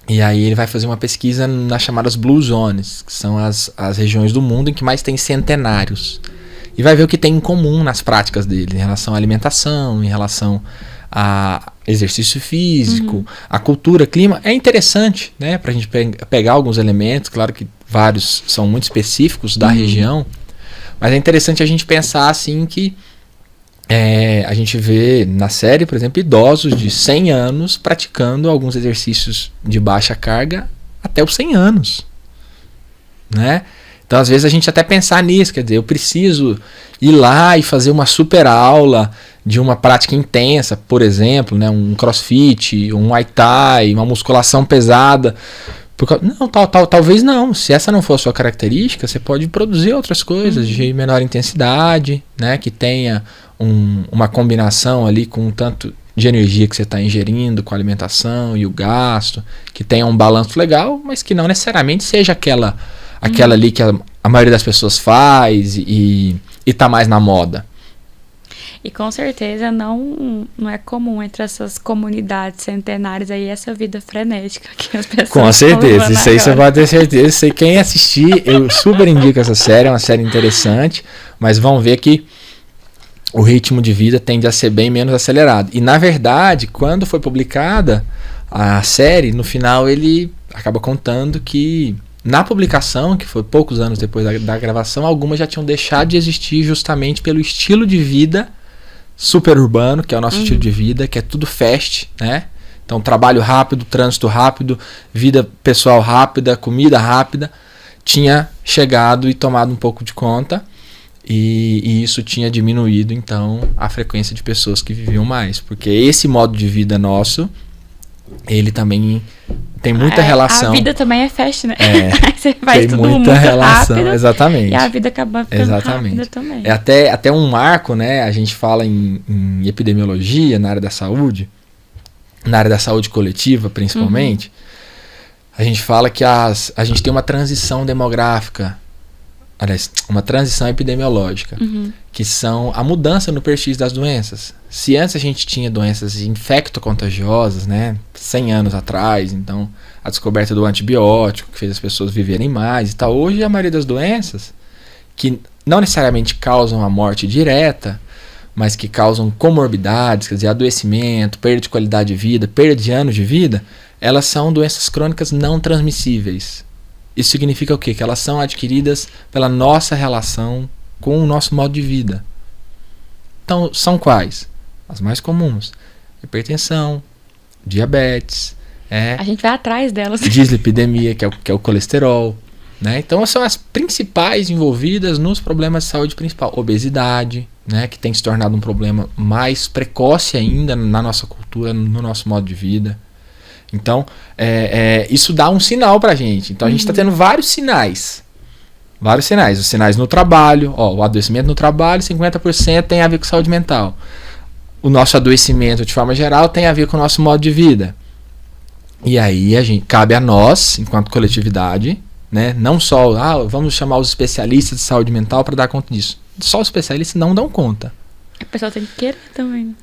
E aí ele vai fazer uma pesquisa nas chamadas Blue Zones, que são as regiões do mundo em que mais tem centenários. E vai ver o que tem em comum nas práticas dele, em relação à alimentação, em relação a exercício físico, a cultura, clima. É interessante, né, pra gente pegar alguns elementos, claro que vários são muito específicos da região, mas é interessante a gente pensar assim que a gente vê na série, por exemplo, idosos de 100 anos praticando alguns exercícios de baixa carga até os 100 anos, né? Então, às vezes, a gente até pensar nisso, quer dizer, eu preciso ir lá e fazer uma super aula de uma prática intensa, por exemplo, né, um crossfit, um muay thai, uma musculação pesada. Não, talvez não. Se essa não for a sua característica, você pode produzir outras coisas de menor intensidade, né, que tenha uma combinação ali com um tanto de energia que você está ingerindo, com a alimentação e o gasto, que tenha um balanço legal, mas que não necessariamente seja aquela ali que a maioria das pessoas faz e tá mais na moda. E com certeza não é comum entre essas comunidades centenárias aí essa vida frenética que as pessoas Com certeza, isso aí agora. você pode ter certeza. Isso aí, quem assistir, eu super indico essa série, é uma série interessante, mas vão ver que o ritmo de vida tende a ser bem menos acelerado. E na verdade, quando foi publicada a série, no final ele acaba contando que na publicação, que foi poucos anos depois da gravação, algumas já tinham deixado de existir justamente pelo estilo de vida super urbano, que é o nosso estilo de vida, que é tudo fast, né? Então, trabalho rápido, trânsito rápido, vida pessoal rápida, comida rápida, tinha chegado e tomado um pouco de conta, e isso tinha diminuído, então, a frequência de pessoas que viviam mais, porque esse modo de vida nosso, ele também tem muita relação. A vida também é fast, né? Você faz tem tudo muita relação, rápido, exatamente. E a vida acaba ficando rápida também. É até um marco, né? A gente fala em epidemiologia, na área da saúde coletiva, principalmente. A gente fala que a gente tem uma transição demográfica, aliás, uma transição epidemiológica, que são a mudança no perfil das doenças. Se antes a gente tinha doenças infectocontagiosas, né, 100 anos atrás, então a descoberta do antibiótico, que fez as pessoas viverem mais e tal, hoje a maioria das doenças, que não necessariamente causam a morte direta, mas que causam comorbidades, quer dizer, adoecimento, perda de qualidade de vida, perda de anos de vida, elas são doenças crônicas não transmissíveis. Isso significa o quê? Que elas são adquiridas pela nossa relação com o nosso modo de vida. Então, são quais? As mais comuns. Hipertensão, diabetes, a gente vai atrás delas. Dislipidemia, que é o colesterol. Né? Então, são as principais envolvidas nos problemas de saúde principal. Obesidade, né? Que tem se tornado um problema mais precoce ainda na nossa cultura, no nosso modo de vida. Então, isso dá um sinal pra gente. Então, a gente está tendo vários sinais. Vários sinais. Os sinais no trabalho. O adoecimento no trabalho, 50% tem a ver com saúde mental. O nosso adoecimento, de forma geral, tem a ver com o nosso modo de vida. E aí, cabe a nós, enquanto coletividade, né, não só, vamos chamar os especialistas de saúde mental para dar conta disso. Só os especialistas não dão conta. O pessoal tem que querer também.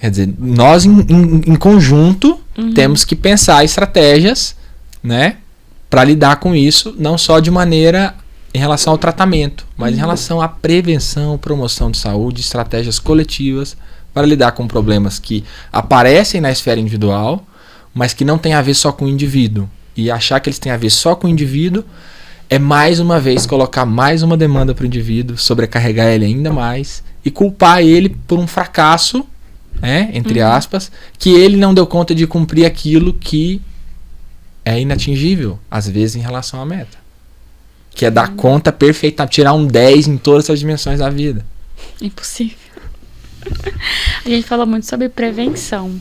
Quer dizer, nós em conjunto temos que pensar estratégias, né, para lidar com isso, não só de maneira em relação ao tratamento, mas em relação à prevenção, promoção de saúde, estratégias coletivas para lidar com problemas que aparecem na esfera individual, mas que não tem a ver só com o indivíduo. E achar que eles têm a ver só com o indivíduo é mais uma vez colocar mais uma demanda para o indivíduo, sobrecarregar ele ainda mais e culpar ele por um fracasso, entre aspas, que ele não deu conta de cumprir aquilo que é inatingível, às vezes, em relação à meta. Que é dar conta perfeita, tirar um 10 em todas as dimensões da vida. Impossível. A gente falou muito sobre prevenção.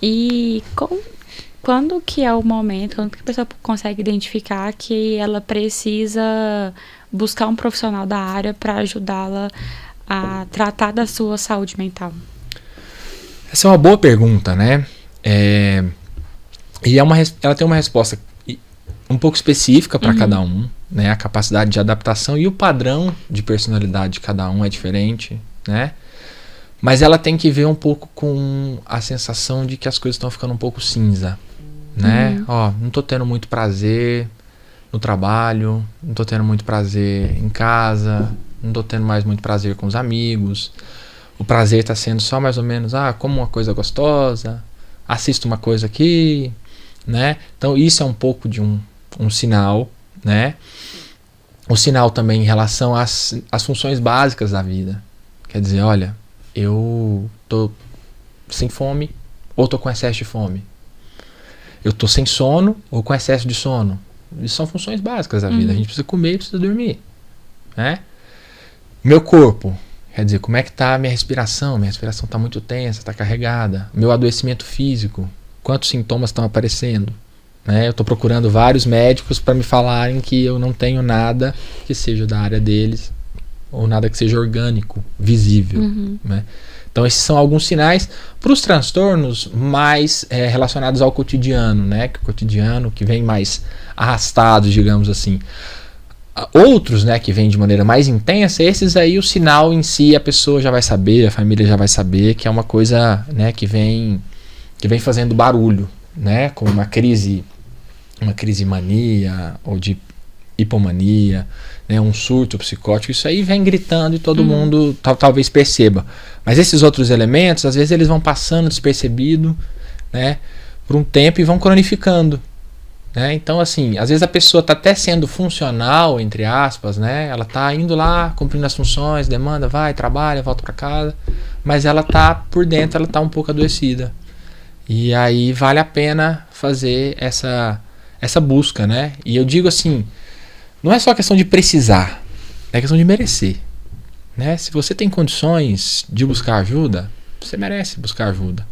E quando que é o momento, quando que a pessoa consegue identificar que ela precisa buscar um profissional da área para ajudá-la a tratar da sua saúde mental? Essa é uma boa pergunta, né? E ela tem uma resposta um pouco específica para cada um, né? A capacidade de adaptação e o padrão de personalidade de cada um é diferente, né? Mas ela tem que ver um pouco com a sensação de que as coisas estão ficando um pouco cinza, né? Não tô tendo muito prazer no trabalho, não tô tendo muito prazer em casa, não tô tendo mais muito prazer com os amigos. O prazer tá sendo só mais ou menos, como uma coisa gostosa, assisto uma coisa aqui, né? Então isso é um pouco de um sinal, né? Um sinal também em relação às funções básicas da vida. Quer dizer, olha, eu tô sem fome ou tô com excesso de fome. Eu tô sem sono ou com excesso de sono. Isso são funções básicas da vida. A gente precisa comer e precisa dormir, né? Meu corpo, quer dizer, como é que tá a minha respiração? Minha respiração tá muito tensa, tá carregada. Meu adoecimento físico, quantos sintomas estão aparecendo? Né? Eu estou procurando vários médicos para me falarem que eu não tenho nada que seja da área deles ou nada que seja orgânico, visível. Né? Então esses são alguns sinais para os transtornos mais relacionados ao cotidiano, né? Que o cotidiano que vem mais arrastado, digamos assim. Outros, né, que vêm de maneira mais intensa, esses aí o sinal em si a pessoa já vai saber, a família já vai saber que é uma coisa, né, que vem fazendo barulho, né, como uma crise mania ou de hipomania, né, um surto psicótico, isso aí vem gritando e todo mundo talvez perceba. Mas esses outros elementos, às vezes eles vão passando despercebido, né, por um tempo e vão cronificando. Né? Então, assim, às vezes a pessoa está até sendo funcional, entre aspas, né? Ela está indo lá, cumprindo as funções, demanda, vai, trabalha, volta para casa, mas ela está por dentro, ela está um pouco adoecida. E aí vale a pena fazer essa busca, né? E eu digo assim, não é só questão de precisar, é questão de merecer. Né? Se você tem condições de buscar ajuda, você merece buscar ajuda.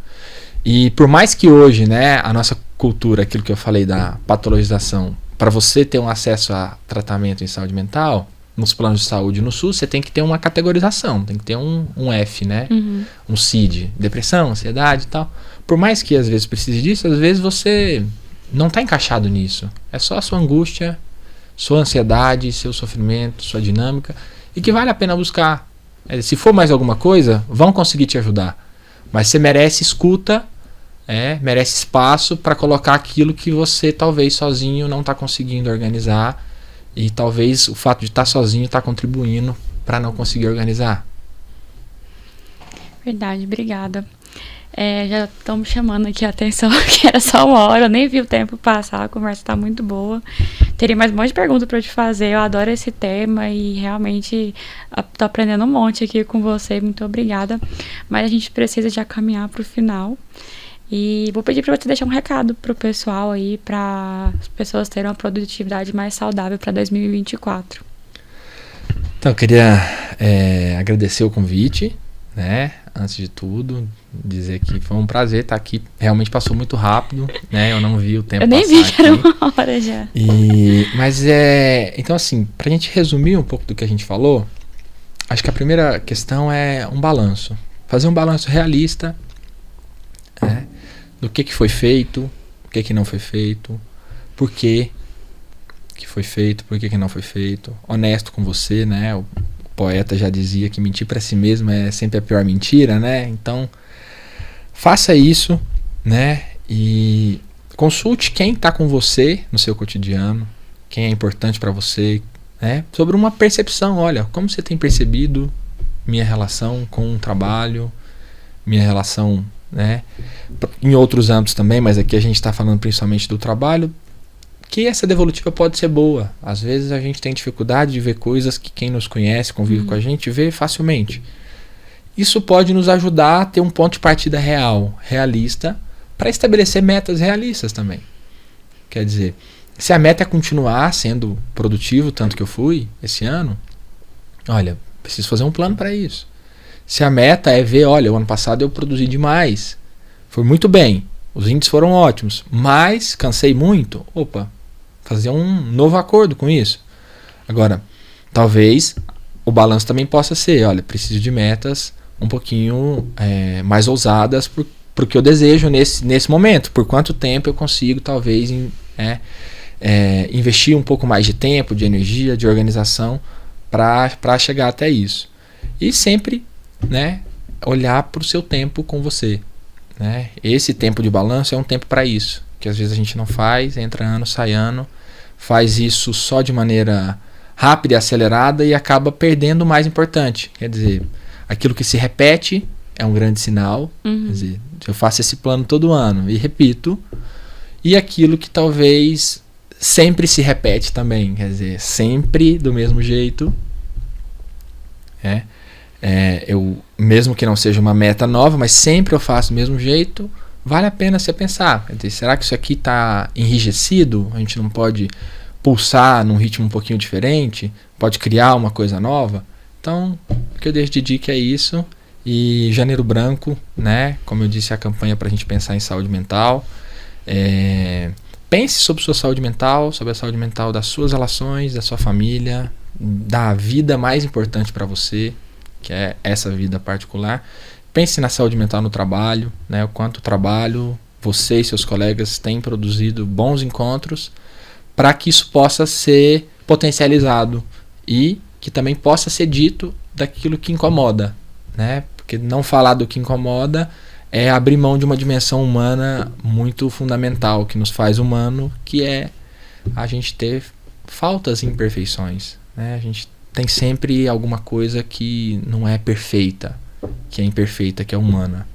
E por mais que hoje, né, a nossa cultura, aquilo que eu falei da patologização, para você ter um acesso a tratamento em saúde mental, nos planos de saúde no SUS, você tem que ter uma categorização, tem que ter um F, né? Um CID, depressão, ansiedade e tal. Por mais que às vezes precise disso, às vezes você não está encaixado nisso. É só a sua angústia, sua ansiedade, seu sofrimento, sua dinâmica, e que vale a pena buscar. Se for mais alguma coisa, vão conseguir te ajudar. Mas você merece escuta, merece espaço para colocar aquilo que você talvez sozinho não está conseguindo organizar, e talvez o fato de estar sozinho está contribuindo para não conseguir organizar. Verdade, obrigada. Já estão me chamando aqui a atenção, que era só 1 hora, eu nem vi o tempo passar, a conversa está muito boa. Teria mais um monte de perguntas para eu te fazer, eu adoro esse tema e realmente estou aprendendo um monte aqui com você, muito obrigada. Mas a gente precisa já caminhar para o final. E vou pedir para você deixar um recado para o pessoal aí, para as pessoas terem uma produtividade mais saudável para 2024. Então, eu queria agradecer o convite, né? Antes de tudo, dizer que foi um prazer estar aqui. Realmente passou muito rápido, né? Eu não vi o tempo passar. Eu nem vi que era 1 hora já. Mas então assim, pra gente resumir um pouco do que a gente falou, acho que a primeira questão é um balanço. Fazer um balanço realista, né? Do que foi feito, o que não foi feito, por que foi feito, por que não foi feito. Honesto com você, né? O poeta já dizia que mentir para si mesmo é sempre a pior mentira, né? Então, faça isso, né? E consulte quem está com você no seu cotidiano, quem é importante para você, né? Sobre uma percepção, olha, como você tem percebido minha relação com o trabalho, minha relação, né? Em outros âmbitos também, mas aqui a gente está falando principalmente do trabalho, que essa devolutiva pode ser boa. Às vezes a gente tem dificuldade de ver coisas que quem nos conhece, convive com a gente, vê facilmente. Isso pode nos ajudar a ter um ponto de partida real, realista, para estabelecer metas realistas também. Quer dizer, se a meta é continuar sendo produtivo, tanto que eu fui esse ano, olha, preciso fazer um plano para isso. Se a meta é ver, olha, o ano passado eu produzi demais, foi muito bem, os índices foram ótimos, mas cansei muito, fazer um novo acordo com isso. Agora, talvez o balanço também possa ser, olha, preciso de metas um pouquinho mais ousadas pro que eu desejo nesse momento. Por quanto tempo eu consigo, talvez, investir um pouco mais de tempo, de energia, de organização para chegar até isso. E sempre, né, olhar para o seu tempo com você, né? Esse tempo de balanço é um tempo para isso, que às vezes a gente não faz, entra ano, sai ano, faz isso só de maneira rápida e acelerada e acaba perdendo o mais importante. Quer dizer, aquilo que se repete é um grande sinal. Quer dizer, eu faço esse plano todo ano e repito, e aquilo que talvez sempre se repete também, quer dizer, sempre do mesmo jeito. Eu, mesmo que não seja uma meta nova, mas sempre eu faço do mesmo jeito, vale a pena você pensar. Quer dizer, será que isso aqui está enrijecido? A gente não pode pulsar num ritmo um pouquinho diferente? Pode criar uma coisa nova? Então, o que eu deixo de dica é isso. E Janeiro Branco, né? Como eu disse, a campanha para a gente pensar em saúde mental. Pense sobre sua saúde mental, sobre a saúde mental das suas relações, da sua família, da vida mais importante para você, que é essa vida particular. Pense na saúde mental no trabalho, né? O quanto o trabalho, você e seus colegas têm produzido bons encontros para que isso possa ser potencializado e que também possa ser dito daquilo que incomoda, né? Porque não falar do que incomoda é abrir mão de uma dimensão humana muito fundamental, que nos faz humano, que é a gente ter faltas e imperfeições, né? A gente tem sempre alguma coisa que não é perfeita, que é imperfeita, que é humana.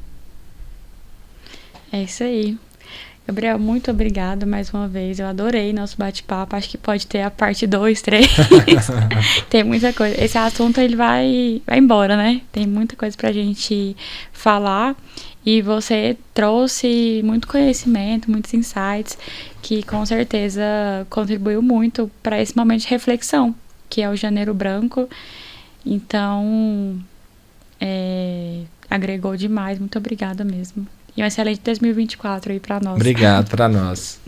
É isso aí. Gabriel, muito obrigada mais uma vez. Eu adorei nosso bate-papo. Acho que pode ter a parte 2, 3. Tem muita coisa. Esse assunto ele vai embora, né? Tem muita coisa pra gente falar. E você trouxe muito conhecimento, muitos insights, que com certeza contribuiu muito para esse momento de reflexão, que é o Janeiro Branco. Então, agregou demais. Muito obrigada mesmo. E um excelente 2024 aí para nós. Obrigado para nós.